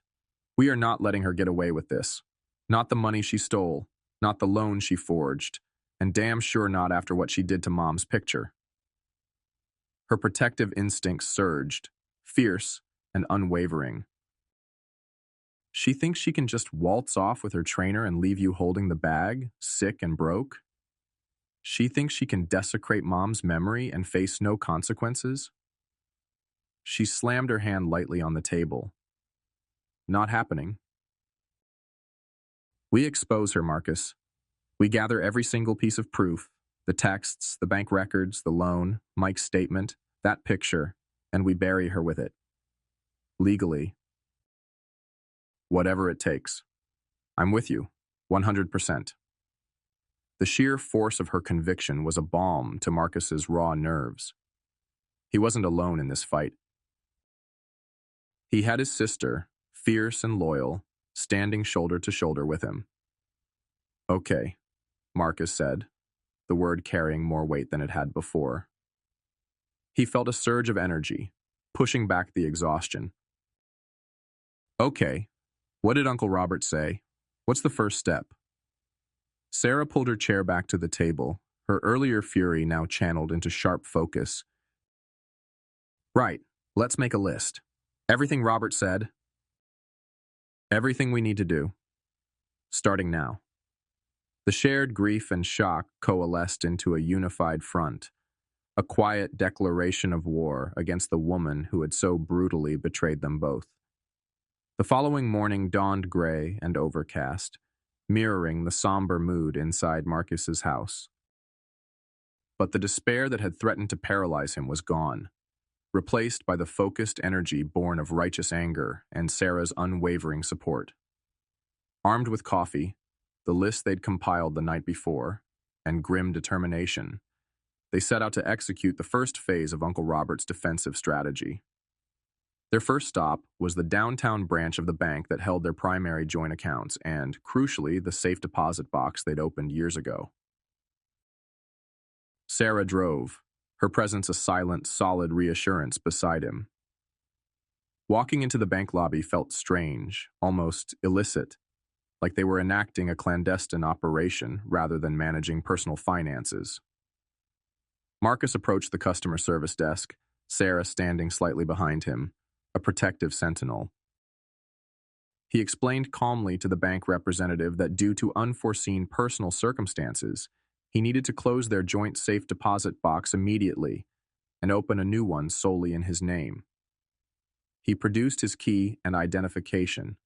We are not letting her get away with this. Not the money she stole, not the loan she forged, and damn sure not after what she did to Mom's picture. Her protective instincts surged, fierce and unwavering. She thinks she can just waltz off with her trainer and leave you holding the bag, sick and broke? She thinks she can desecrate Mom's memory and face no consequences? She slammed her hand lightly on the table. Not happening. We expose her, Marcus. We gather every single piece of proof, the texts, the bank records, the loan, Mike's statement, that picture, and we bury her with it. Legally. Whatever it takes. I'm with you, 100%. The sheer force of her conviction was a balm to Marcus's raw nerves. He wasn't alone in this fight. He had his sister, fierce and loyal, standing shoulder to shoulder with him. Okay, Marcus said, the word carrying more weight than it had before. He felt a surge of energy, pushing back the exhaustion. Okay, what did Uncle Robert say? What's the first step? Sarah pulled her chair back to the table, her earlier fury now channeled into sharp focus. Right, let's make a list. Everything Robert said. Everything we need to do. Starting now. The shared grief and shock coalesced into a unified front, a quiet declaration of war against the woman who had so brutally betrayed them both. The following morning dawned gray and overcast, mirroring the somber mood inside Marcus's house. But the despair that had threatened to paralyze him was gone, replaced by the focused energy born of righteous anger and Sarah's unwavering support. Armed with coffee, the list they'd compiled the night before, and grim determination, they set out to execute the first phase of Uncle Robert's defensive strategy. Their first stop was the downtown branch of the bank that held their primary joint accounts and, crucially, the safe deposit box they'd opened years ago. Sarah drove, her presence a silent, solid reassurance beside him. Walking into the bank lobby felt strange, almost illicit, like they were enacting a clandestine operation rather than managing personal finances. Marcus approached the customer service desk, Sarah standing slightly behind him, a protective sentinel. He explained calmly to the bank representative that due to unforeseen personal circumstances, he needed to close their joint safe deposit box immediately and open a new one solely in his name. He produced his key and identification.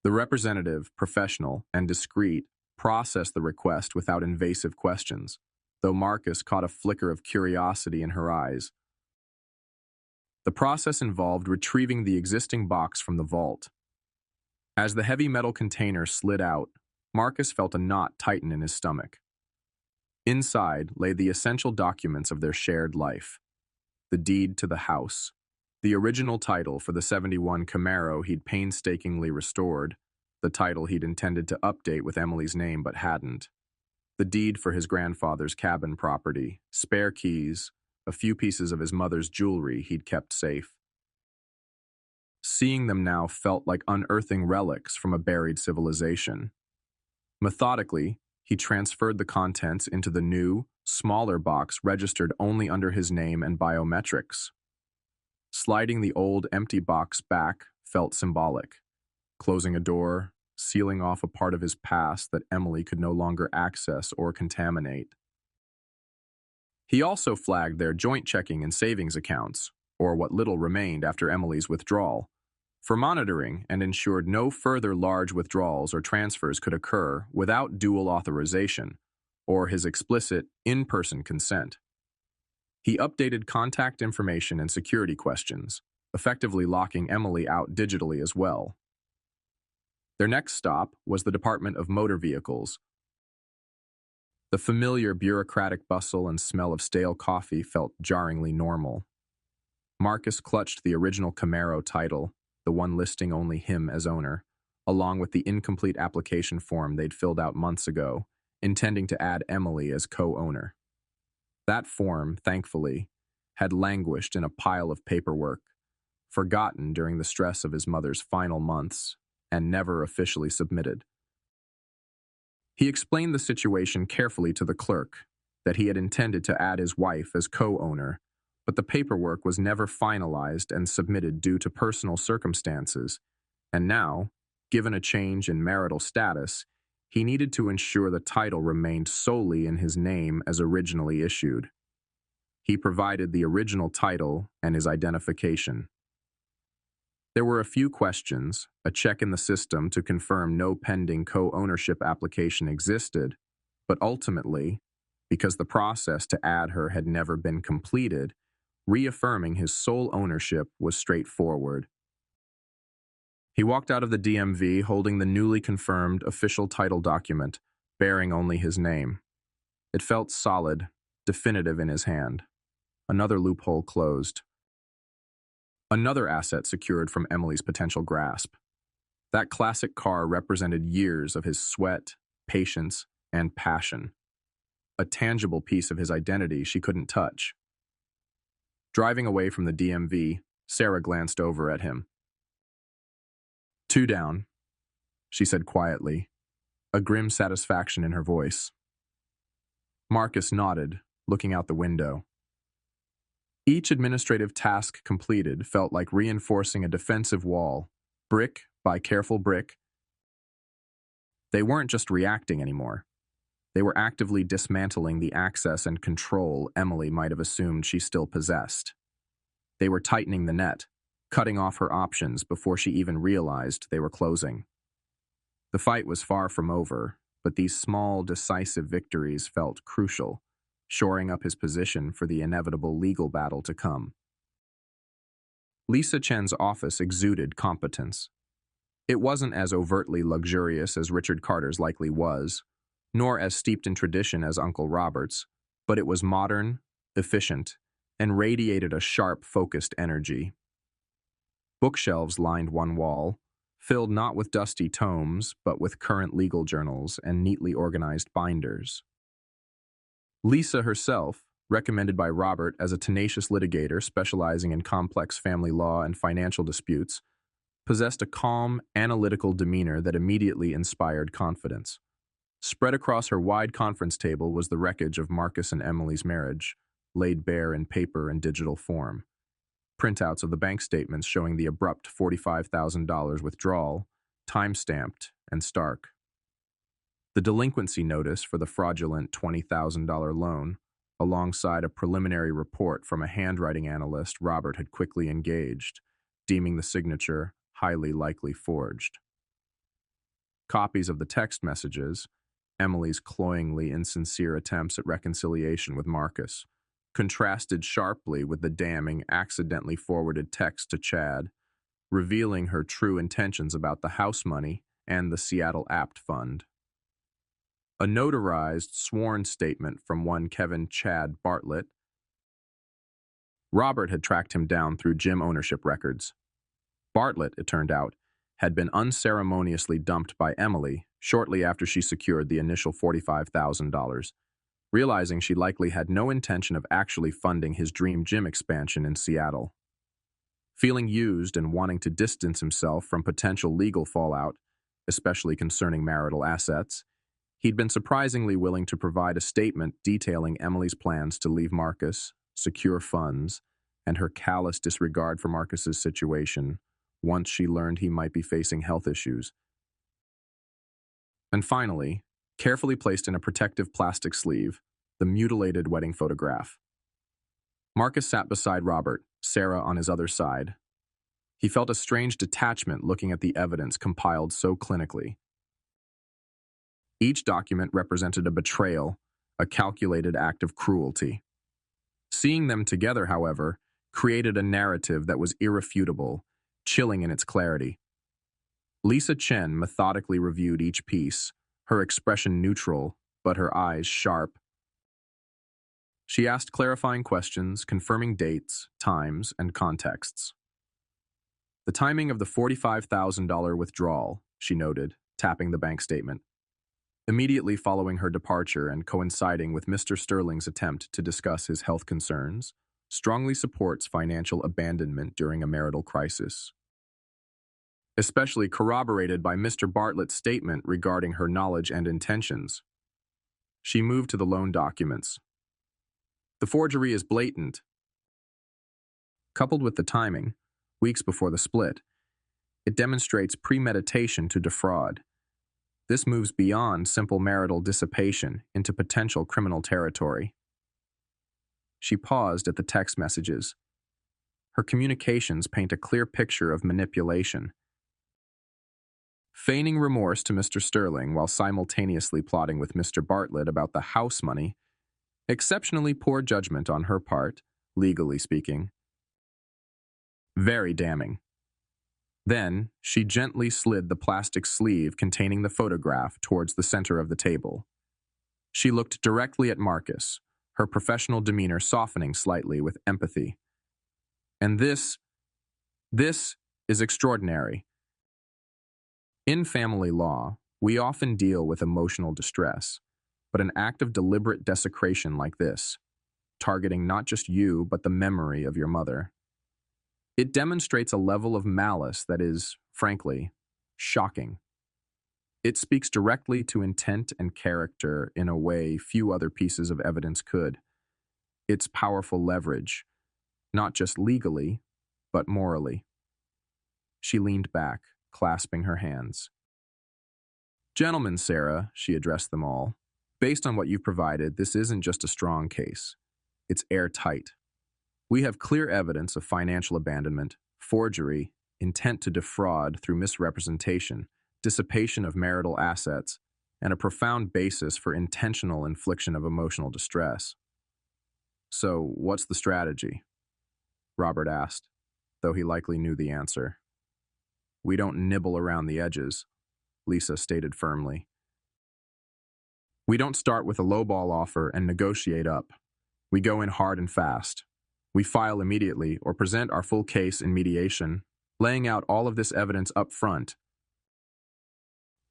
The representative, professional and discreet, processed the request without invasive questions, though Marcus caught a flicker of curiosity in her eyes. The process involved retrieving the existing box from the vault. As the heavy metal container slid out, Marcus felt a knot tighten in his stomach. Inside lay the essential documents of their shared life. The deed to the house, the original title for the '71 Camaro he'd painstakingly restored, the title he'd intended to update with Emily's name but hadn't, the deed for his grandfather's cabin property, spare keys, a few pieces of his mother's jewelry he'd kept safe. Seeing them now felt like unearthing relics from a buried civilization. Methodically, he transferred the contents into the new, smaller box registered only under his name and biometrics. Sliding the old, empty box back felt symbolic, closing a door, sealing off a part of his past that Emily could no longer access or contaminate. He also flagged their joint checking and savings accounts, or what little remained after Emily's withdrawal, for monitoring and ensured no further large withdrawals or transfers could occur without dual authorization or his explicit, in-person consent. He updated contact information and security questions, effectively locking Emily out digitally as well. Their next stop was the Department of Motor Vehicles. The familiar bureaucratic bustle and smell of stale coffee felt jarringly normal. Marcus clutched the original Camaro title, the one listing only him as owner, along with the incomplete application form they'd filled out months ago, intending to add Emily as co-owner. That form, thankfully, had languished in a pile of paperwork, forgotten during the stress of his mother's final months, and never officially submitted. He explained the situation carefully to the clerk, that he had intended to add his wife as co-owner, but the paperwork was never finalized and submitted due to personal circumstances, and now, given a change in marital status, he needed to ensure the title remained solely in his name as originally issued. He provided the original title and his identification. There were a few questions, a check in the system to confirm no pending co-ownership application existed, but ultimately, because the process to add her had never been completed, reaffirming his sole ownership was straightforward. He walked out of the DMV holding the newly confirmed official title document, bearing only his name. It felt solid, definitive in his hand. Another loophole closed. Another asset secured from Emily's potential grasp. That classic car represented years of his sweat, patience, and passion. A tangible piece of his identity she couldn't touch. Driving away from the DMV, Sarah glanced over at him. "Two down," she said quietly, a grim satisfaction in her voice. Marcus nodded, looking out the window. Each administrative task completed felt like reinforcing a defensive wall, brick by careful brick. They weren't just reacting anymore. They were actively dismantling the access and control Emily might have assumed she still possessed. They were tightening the net, cutting off her options before she even realized they were closing. The fight was far from over, but these small, decisive victories felt crucial, shoring up his position for the inevitable legal battle to come. Lisa Chen's office exuded competence. It wasn't as overtly luxurious as Richard Carter's likely was, nor as steeped in tradition as Uncle Robert's, but it was modern, efficient, and radiated a sharp, focused energy. Bookshelves lined one wall, filled not with dusty tomes, but with current legal journals and neatly organized binders. Lisa herself, recommended by Robert as a tenacious litigator specializing in complex family law and financial disputes, possessed a calm, analytical demeanor that immediately inspired confidence. Spread across her wide conference table was the wreckage of Marcus and Emily's marriage, laid bare in paper and digital form. Printouts of the bank statements showing the abrupt $45,000 withdrawal, time-stamped and stark. The delinquency notice for the fraudulent $20,000 loan, alongside a preliminary report from a handwriting analyst Robert had quickly engaged, deeming the signature highly likely forged. Copies of the text messages, Emily's cloyingly insincere attempts at reconciliation with Marcus, contrasted sharply with the damning, accidentally forwarded text to Chad, revealing her true intentions about the house money and the Seattle Apt Fund. A notarized, sworn statement from one Kevin Chad Bartlett. Robert had tracked him down through gym ownership records. Bartlett, it turned out, had been unceremoniously dumped by Emily shortly after she secured the initial $45,000. Realizing she likely had no intention of actually funding his dream gym expansion in Seattle. Feeling used and wanting to distance himself from potential legal fallout, especially concerning marital assets, he'd been surprisingly willing to provide a statement detailing Emily's plans to leave Marcus, secure funds, and her callous disregard for Marcus's situation once she learned he might be facing health issues. And finally, carefully placed in a protective plastic sleeve, the mutilated wedding photograph. Marcus sat beside Robert, Sarah on his other side. He felt a strange detachment looking at the evidence compiled so clinically. Each document represented a betrayal, a calculated act of cruelty. Seeing them together, however, created a narrative that was irrefutable, chilling in its clarity. Lisa Chen methodically reviewed each piece, her expression neutral, but her eyes sharp. She asked clarifying questions, confirming dates, times, and contexts. The timing of the $45,000 withdrawal, she noted, tapping the bank statement. Immediately following her departure and coinciding with Mr. Sterling's attempt to discuss his health concerns, strongly supports financial abandonment during a marital crisis. Especially corroborated by Mr. Bartlett's statement regarding her knowledge and intentions. She moved to the loan documents. The forgery is blatant. Coupled with the timing, weeks before the split, it demonstrates premeditation to defraud. This moves beyond simple marital dissipation into potential criminal territory. She paused at the text messages. Her communications paint a clear picture of manipulation. Feigning remorse to Mr. Sterling while simultaneously plotting with Mr. Bartlett about the house money, exceptionally poor judgment on her part, legally speaking. Very damning. Then, she gently slid the plastic sleeve containing the photograph towards the center of the table. She looked directly at Marcus, her professional demeanor softening slightly with empathy. And this is extraordinary. In family law, we often deal with emotional distress, but an act of deliberate desecration like this, targeting not just you but the memory of your mother, it demonstrates a level of malice that is, frankly, shocking. It speaks directly to intent and character in a way few other pieces of evidence could. It's powerful leverage, not just legally, but morally. She leaned back, clasping her hands. Gentlemen, Sarah, she addressed them all, based on what you've provided, this isn't just a strong case. It's airtight. We have clear evidence of financial abandonment, forgery, intent to defraud through misrepresentation, dissipation of marital assets, and a profound basis for intentional infliction of emotional distress. So, what's the strategy? Robert asked, though he likely knew the answer. We don't nibble around the edges, Lisa stated firmly. We don't start with a lowball offer and negotiate up. We go in hard and fast. We file immediately or present our full case in mediation, laying out all of this evidence up front.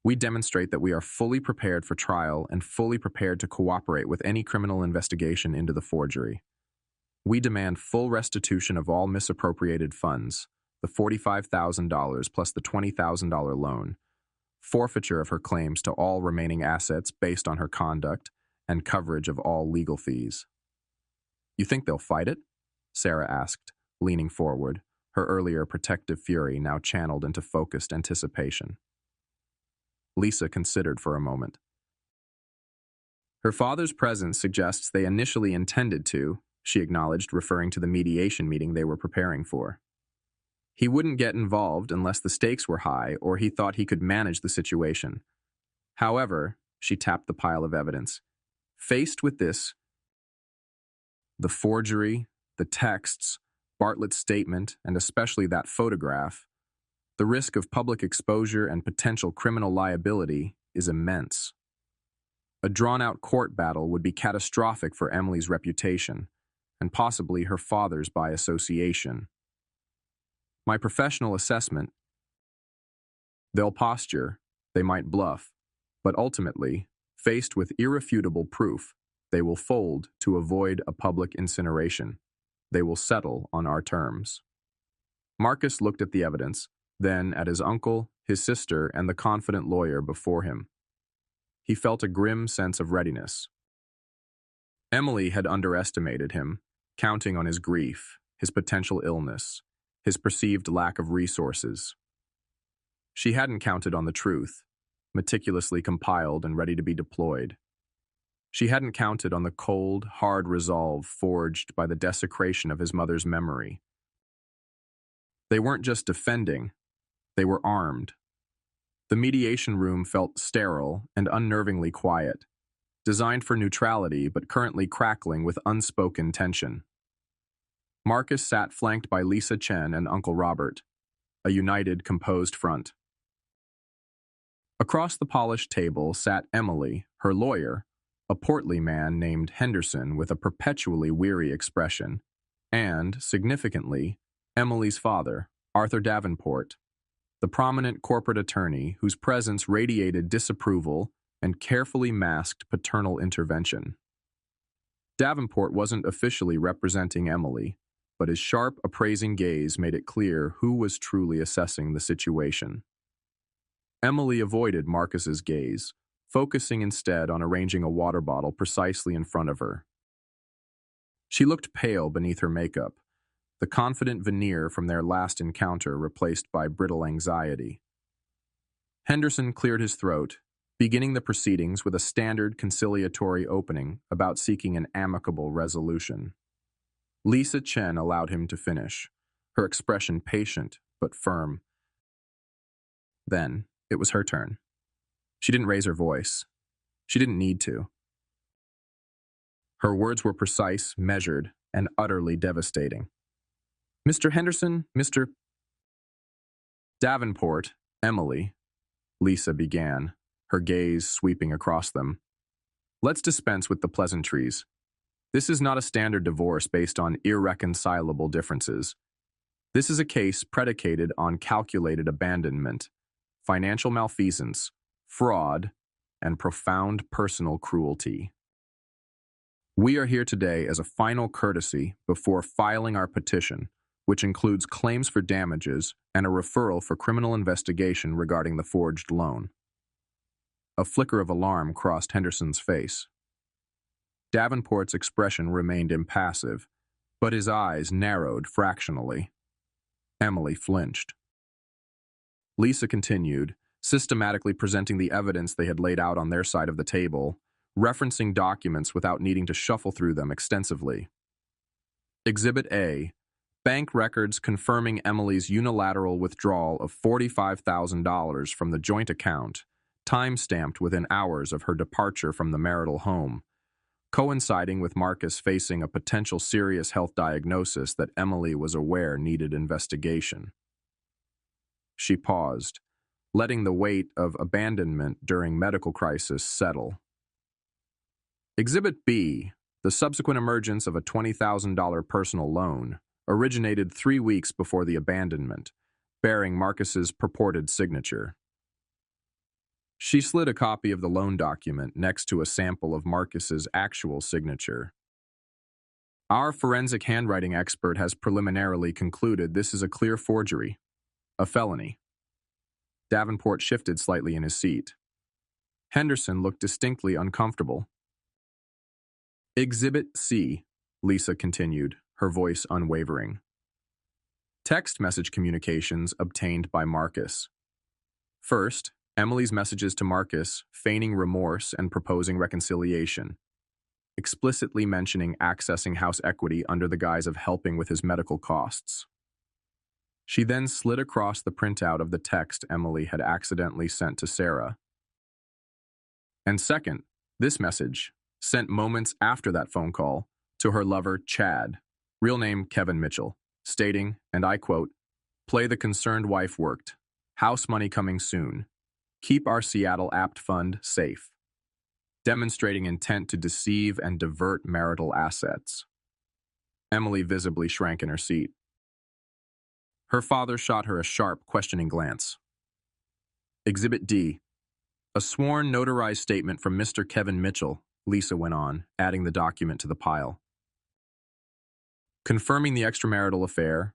We demonstrate that we are fully prepared for trial and fully prepared to cooperate with any criminal investigation into the forgery. We demand full restitution of all misappropriated funds, the $45,000 plus the $20,000 loan, forfeiture of her claims to all remaining assets based on her conduct, and coverage of all legal fees. You think they'll fight it? Sarah asked, leaning forward, her earlier protective fury now channeled into focused anticipation. Lisa considered for a moment. Her father's presence suggests they initially intended to, she acknowledged, referring to the mediation meeting they were preparing for. He wouldn't get involved unless the stakes were high or he thought he could manage the situation. However, she tapped the pile of evidence. Faced with this, the forgery, the texts, Bartlett's statement, and especially that photograph, the risk of public exposure and potential criminal liability is immense. A drawn-out court battle would be catastrophic for Emily's reputation, and possibly her father's by association. My professional assessment: they'll posture, they might bluff, but ultimately, faced with irrefutable proof, they will fold to avoid a public incineration. They will settle on our terms. Marcus looked at the evidence, then at his uncle, his sister, and the confident lawyer before him. He felt a grim sense of readiness. Emily had underestimated him, counting on his grief, his potential illness, his perceived lack of resources. She hadn't counted on the truth, meticulously compiled and ready to be deployed. She hadn't counted on the cold, hard resolve forged by the desecration of his mother's memory. They weren't just defending, they were armed. The mediation room felt sterile and unnervingly quiet, designed for neutrality but currently crackling with unspoken tension. Marcus sat flanked by Lisa Chen and Uncle Robert, a united, composed front. Across the polished table sat Emily, her lawyer, a portly man named Henderson with a perpetually weary expression, and, significantly, Emily's father, Arthur Davenport, the prominent corporate attorney whose presence radiated disapproval and carefully masked paternal intervention. Davenport wasn't officially representing Emily, but his sharp, appraising gaze made it clear who was truly assessing the situation. Emily avoided Marcus's gaze, focusing instead on arranging a water bottle precisely in front of her. She looked pale beneath her makeup, the confident veneer from their last encounter replaced by brittle anxiety. Henderson cleared his throat, beginning the proceedings with a standard conciliatory opening about seeking an amicable resolution. Lisa Chen allowed him to finish, her expression patient but firm. Then, it was her turn. She didn't raise her voice. She didn't need to. Her words were precise, measured, and utterly devastating. Mr. Henderson, Mr. Davenport, Emily, Lisa began, her gaze sweeping across them. Let's dispense with the pleasantries. This is not a standard divorce based on irreconcilable differences. This is a case predicated on calculated abandonment, financial malfeasance, fraud, and profound personal cruelty. We are here today as a final courtesy before filing our petition, which includes claims for damages and a referral for criminal investigation regarding the forged loan. A flicker of alarm crossed Henderson's face. Davenport's expression remained impassive, but his eyes narrowed fractionally. Emily flinched. Lisa continued, systematically presenting the evidence they had laid out on their side of the table, referencing documents without needing to shuffle through them extensively. Exhibit A, Bank records confirming Emily's unilateral withdrawal of $45,000 from the joint account, time-stamped within hours of her departure from the marital home, coinciding with Marcus facing a potential serious health diagnosis that Emily was aware needed investigation. She paused, letting the weight of abandonment during medical crisis settle. Exhibit B, the subsequent emergence of a $20,000 personal loan, originated 3 weeks before the abandonment, bearing Marcus's purported signature. She slid a copy of the loan document next to a sample of Marcus's actual signature. Our forensic handwriting expert has preliminarily concluded this is a clear forgery, a felony. Davenport shifted slightly in his seat. Henderson looked distinctly uncomfortable. Exhibit C, Lisa continued, her voice unwavering. Text message communications obtained by Marcus. First, Emily's messages to Marcus, feigning remorse and proposing reconciliation, explicitly mentioning accessing house equity under the guise of helping with his medical costs. She then slid across the printout of the text Emily had accidentally sent to Sarah. And second, this message, sent moments after that phone call, to her lover, Chad, real name Kevin Mitchell, stating, and I quote, "Play the concerned wife worked. House money coming soon. Keep our Seattle Apt Fund safe." Demonstrating intent to deceive and divert marital assets. Emily visibly shrank in her seat. Her father shot her a sharp, questioning glance. Exhibit D. A sworn, notarized statement from Mr. Kevin Mitchell, Lisa went on, adding the document to the pile. Confirming the extramarital affair,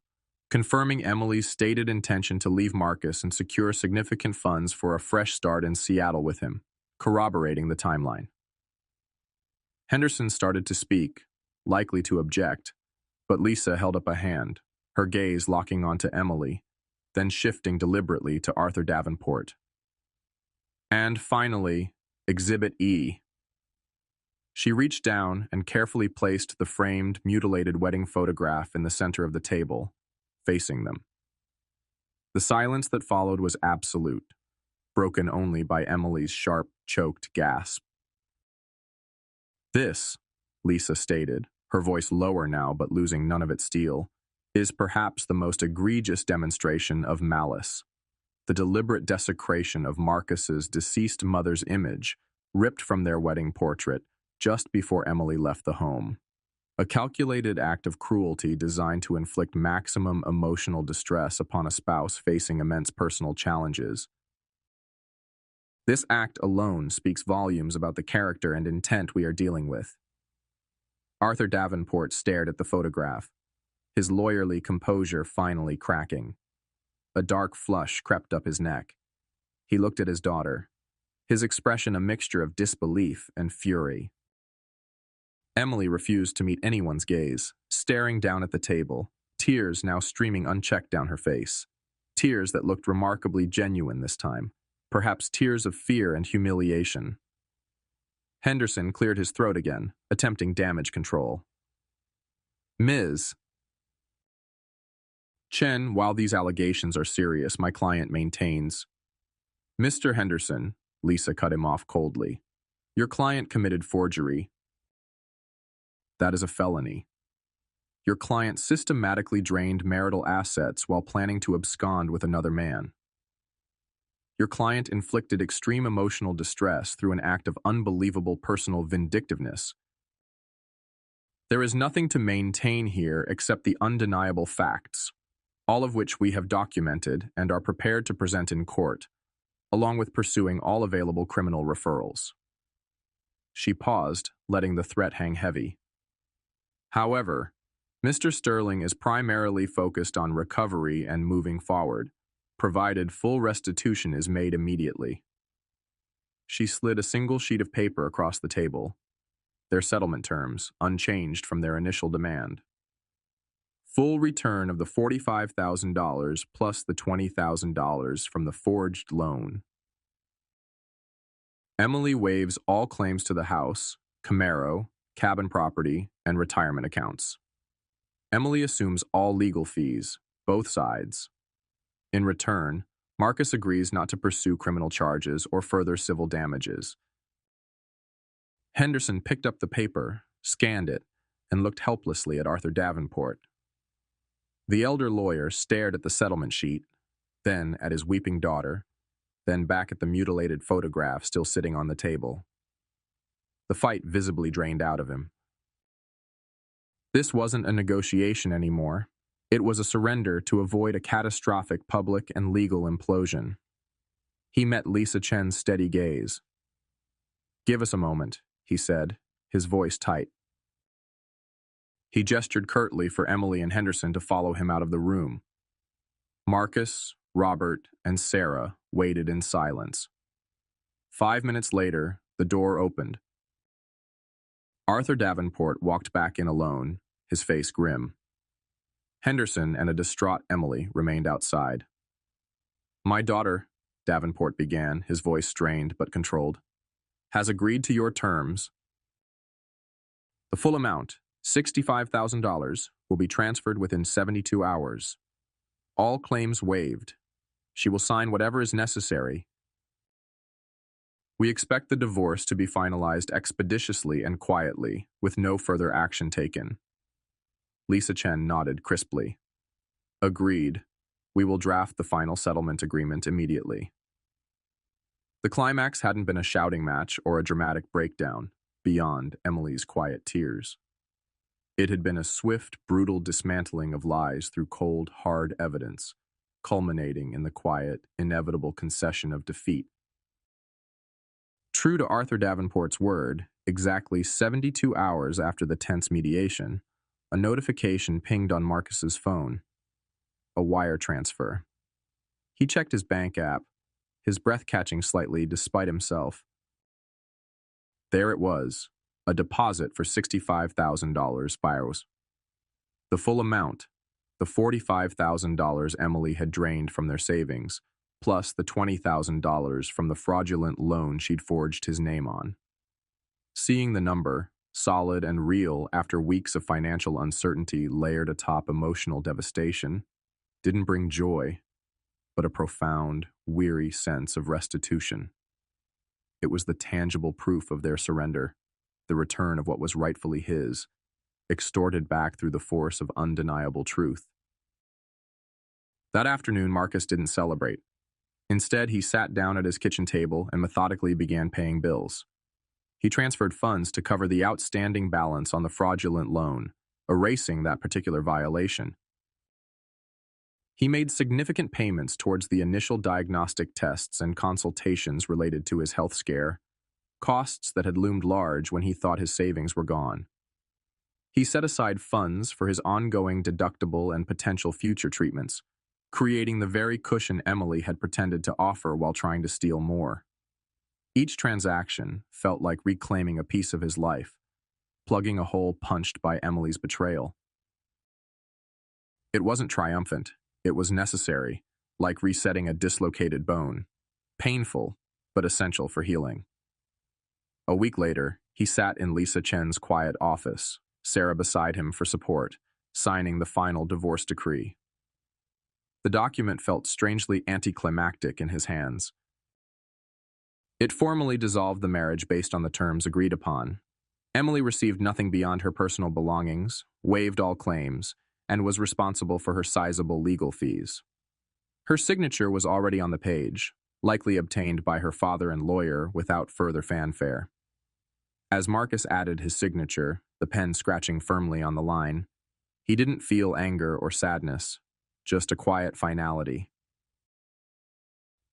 confirming Emily's stated intention to leave Marcus and secure significant funds for a fresh start in Seattle with him, corroborating the timeline. Henderson started to speak, likely to object, but Lisa held up a hand, her gaze locking onto Emily, then shifting deliberately to Arthur Davenport. And finally, Exhibit E. She reached down and carefully placed the framed, mutilated wedding photograph in the center of the table, facing them. The silence that followed was absolute, broken only by Emily's sharp, choked gasp. "This," Lisa stated, her voice lower now but losing none of its steel, "is perhaps the most egregious demonstration of malice. The deliberate desecration of Marcus's deceased mother's image, ripped from their wedding portrait just before Emily left the home. A calculated act of cruelty designed to inflict maximum emotional distress upon a spouse facing immense personal challenges. This act alone speaks volumes about the character and intent we are dealing with." Arthur Davenport stared at the photograph, his lawyerly composure finally cracking. A dark flush crept up his neck. He looked at his daughter, his expression a mixture of disbelief and fury. Emily refused to meet anyone's gaze, staring down at the table, tears now streaming unchecked down her face. Tears that looked remarkably genuine this time, perhaps tears of fear and humiliation. Henderson cleared his throat again, attempting damage control. "Ms. Chen, while these allegations are serious, my client maintains." "Mr. Henderson," Lisa cut him off coldly, "your client committed forgery. That is a felony. Your client systematically drained marital assets while planning to abscond with another man. Your client inflicted extreme emotional distress through an act of unbelievable personal vindictiveness. There is nothing to maintain here except the undeniable facts, all of which we have documented and are prepared to present in court, along with pursuing all available criminal referrals." She paused, letting the threat hang heavy. "However, Mr. Sterling is primarily focused on recovery and moving forward, provided full restitution is made immediately." She slid a single sheet of paper across the table, their settlement terms unchanged from their initial demand. Full return of the $45,000 plus the $20,000 from the forged loan. Emily waives all claims to the house, Camaro, cabin property, and retirement accounts. Emily assumes all legal fees, both sides. In return, Marcus agrees not to pursue criminal charges or further civil damages. Henderson picked up the paper, scanned it, and looked helplessly at Arthur Davenport. The elder lawyer stared at the settlement sheet, then at his weeping daughter, then back at the mutilated photograph still sitting on the table. The fight visibly drained out of him. This wasn't a negotiation anymore. It was a surrender to avoid a catastrophic public and legal implosion. He met Lisa Chen's steady gaze. "Give us a moment," he said, his voice tight. He gestured curtly for Emily and Henderson to follow him out of the room. Marcus, Robert, and Sarah waited in silence. 5 minutes later, the door opened. Arthur Davenport walked back in alone, his face grim. Henderson and a distraught Emily remained outside. "My daughter," Davenport began, his voice strained but controlled, "has agreed to your terms. The full amount, $65,000, will be transferred within 72 hours. All claims waived. She will sign whatever is necessary. We expect the divorce to be finalized expeditiously and quietly, with no further action taken." Lisa Chen nodded crisply. "Agreed. We will draft the final settlement agreement immediately." The climax hadn't been a shouting match or a dramatic breakdown, beyond Emily's quiet tears. It had been a swift, brutal dismantling of lies through cold, hard evidence, culminating in the quiet, inevitable concession of defeat. True to Arthur Davenport's word, exactly 72 hours after the tense mediation, a notification pinged on Marcus's phone. A wire transfer. He checked his bank app, his breath catching slightly despite himself. There it was, a deposit for $65,000 BIOS. The full amount, the $45,000 Emily had drained from their savings, plus the $20,000 from the fraudulent loan she'd forged his name on. Seeing the number, solid and real after weeks of financial uncertainty layered atop emotional devastation, didn't bring joy, but a profound, weary sense of restitution. It was the tangible proof of their surrender, the return of what was rightfully his, extorted back through the force of undeniable truth. That afternoon, Marcus didn't celebrate. Instead, he sat down at his kitchen table and methodically began paying bills. He transferred funds to cover the outstanding balance on the fraudulent loan, erasing that particular violation. He made significant payments towards the initial diagnostic tests and consultations related to his health scare, costs that had loomed large when he thought his savings were gone. He set aside funds for his ongoing deductible and potential future treatments, creating the very cushion Emily had pretended to offer while trying to steal more. Each transaction felt like reclaiming a piece of his life, plugging a hole punched by Emily's betrayal. It wasn't triumphant, it was necessary, like resetting a dislocated bone, painful, but essential for healing. A week later, he sat in Lisa Chen's quiet office, Sarah beside him for support, signing the final divorce decree. The document felt strangely anticlimactic in his hands. It formally dissolved the marriage based on the terms agreed upon. Emily received nothing beyond her personal belongings, waived all claims, and was responsible for her sizable legal fees. Her signature was already on the page, likely obtained by her father and lawyer without further fanfare. As Marcus added his signature, the pen scratching firmly on the line, he didn't feel anger or sadness, just a quiet finality.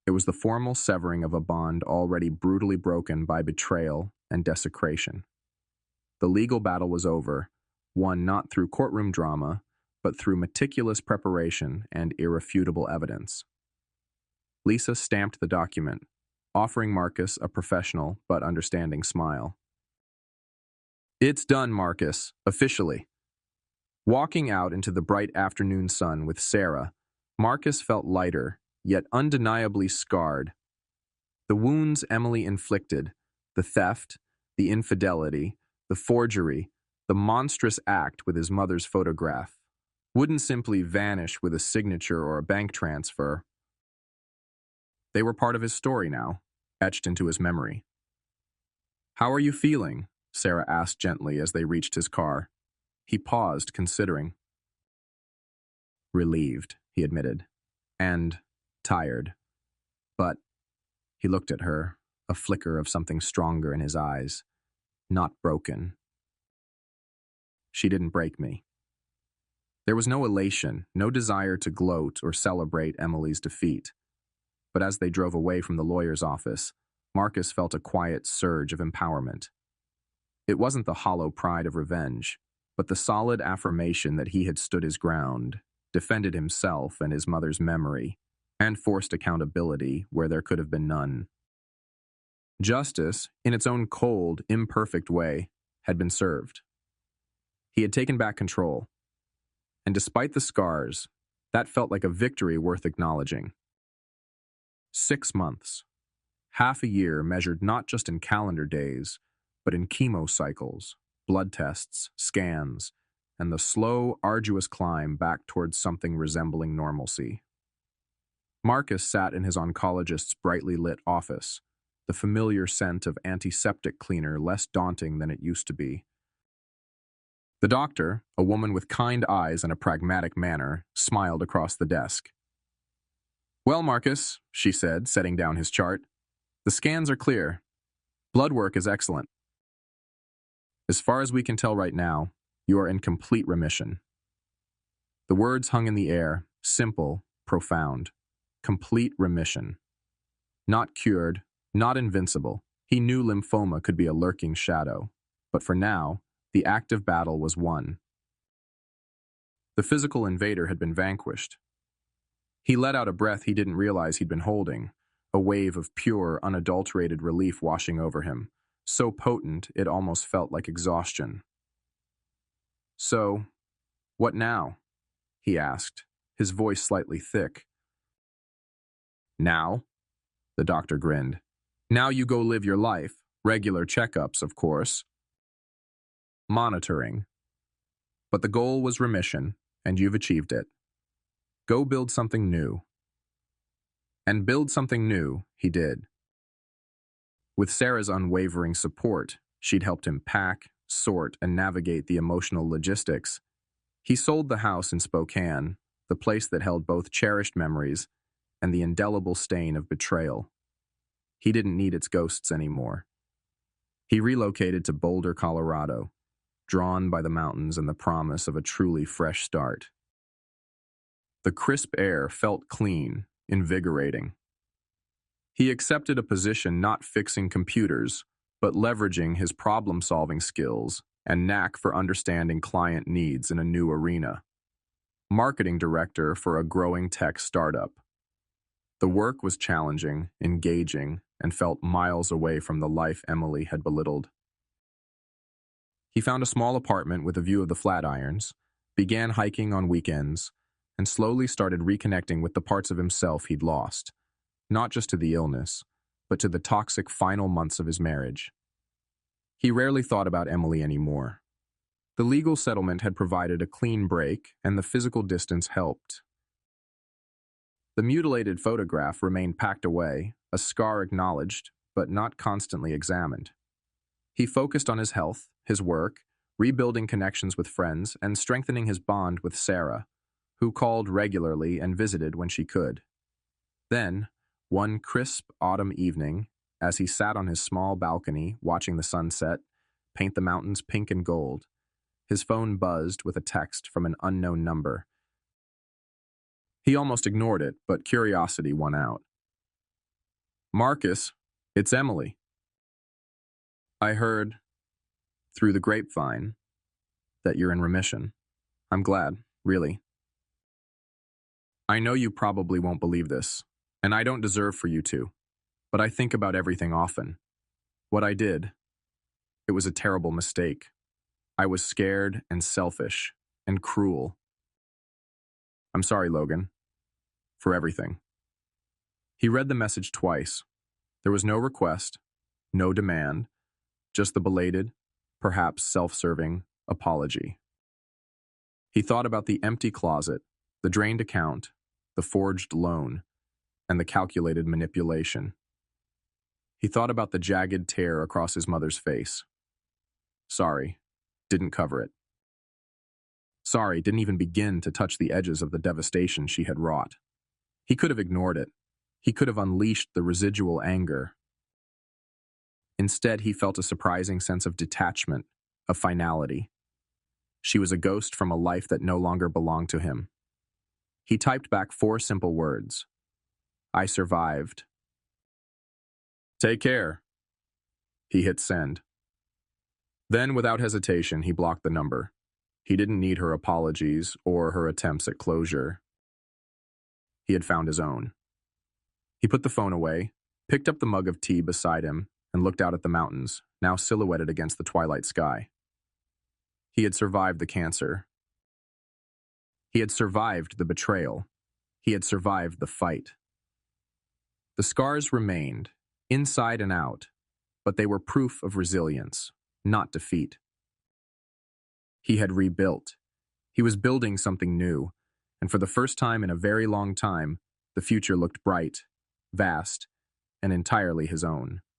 It was the formal severing of a bond already brutally broken by betrayal and desecration. The legal battle was over, won not through courtroom drama, but through meticulous preparation and irrefutable evidence. Lisa stamped the document, offering Marcus a professional but understanding smile. "It's done, Marcus, officially." Walking out into the bright afternoon sun with Sarah, Marcus felt lighter, yet undeniably scarred. The wounds Emily inflicted, the theft, the infidelity, the forgery, the monstrous act with his mother's photograph, wouldn't simply vanish with a signature or a bank transfer. They were part of his story now, etched into his memory. "How are you feeling?" Sarah asked gently as they reached his car. He paused, considering. "Relieved," he admitted, "and tired. But," he looked at her, a flicker of something stronger in his eyes, "not broken. She didn't break me." There was no elation, no desire to gloat or celebrate Emily's defeat. But as they drove away from the lawyer's office, Marcus felt a quiet surge of empowerment. It wasn't the hollow pride of revenge, but the solid affirmation that he had stood his ground, defended himself and his mother's memory, and forced accountability where there could have been none. Justice, in its own cold, imperfect way, had been served. He had taken back control. And despite the scars, that felt like a victory worth acknowledging. 6 months. Half a year measured not just in calendar days, but in chemo cycles, blood tests, scans, and the slow, arduous climb back towards something resembling normalcy. Marcus sat in his oncologist's brightly lit office, the familiar scent of antiseptic cleaner less daunting than it used to be. The doctor, a woman with kind eyes and a pragmatic manner, smiled across the desk. "Well, Marcus," she said, setting down his chart, "the scans are clear. Blood work is excellent. As far as we can tell right now, you are in complete remission." The words hung in the air, simple, profound. Complete remission. Not cured, not invincible. He knew lymphoma could be a lurking shadow, but for now, the active battle was won. The physical invader had been vanquished. He let out a breath he didn't realize he'd been holding, a wave of pure, unadulterated relief washing over him, so potent it almost felt like exhaustion. "So, what now?" he asked, his voice slightly thick. "Now?" the doctor grinned. "Now you go live your life, regular checkups, of course. Monitoring. But the goal was remission, and you've achieved it. Go build something new." And build something new, he did. With Sarah's unwavering support, she'd helped him pack, sort, and navigate the emotional logistics. He sold the house in Spokane, the place that held both cherished memories and the indelible stain of betrayal. He didn't need its ghosts anymore. He relocated to Boulder, Colorado, drawn by the mountains and the promise of a truly fresh start. The crisp air felt clean, invigorating. He accepted a position not fixing computers, but leveraging his problem-solving skills and knack for understanding client needs in a new arena. Marketing director for a growing tech startup. The work was challenging, engaging, and felt miles away from the life Emily had belittled. He found a small apartment with a view of the Flatirons, began hiking on weekends, and slowly started reconnecting with the parts of himself he'd lost, not just to the illness, but to the toxic final months of his marriage. He rarely thought about Emily anymore. The legal settlement had provided a clean break, and the physical distance helped. The mutilated photograph remained packed away, a scar acknowledged, but not constantly examined. He focused on his health, his work, rebuilding connections with friends, and strengthening his bond with Sarah, who called regularly and visited when she could. Then, one crisp autumn evening, as he sat on his small balcony watching the sunset paint the mountains pink and gold, his phone buzzed with a text from an unknown number. He almost ignored it, but curiosity won out. "Marcus, it's Emily. I heard, through the grapevine, that you're in remission. I'm glad, really. I know you probably won't believe this, and I don't deserve for you to, but I think about everything often. What I did, it was a terrible mistake. I was scared and selfish and cruel. I'm sorry, Logan, for everything." He read the message twice. There was no request, no demand, just the belated, perhaps self-serving, apology. He thought about the empty closet, the drained account, the forged loan, and the calculated manipulation. He thought about the jagged tear across his mother's face. Sorry, didn't cover it. Sorry didn't even begin to touch the edges of the devastation she had wrought. He could have ignored it. He could have unleashed the residual anger. Instead, he felt a surprising sense of detachment, of finality. She was a ghost from a life that no longer belonged to him. He typed back 4 simple words. I survived. Take care. He hit send. Then, without hesitation, he blocked the number. He didn't need her apologies or her attempts at closure. He had found his own. He put the phone away, picked up the mug of tea beside him, and looked out at the mountains, now silhouetted against the twilight sky. He had survived the cancer. He had survived the betrayal. He had survived the fight. The scars remained, inside and out, but they were proof of resilience, not defeat. He had rebuilt. He was building something new, and for the first time in a very long time, the future looked bright, vast, and entirely his own.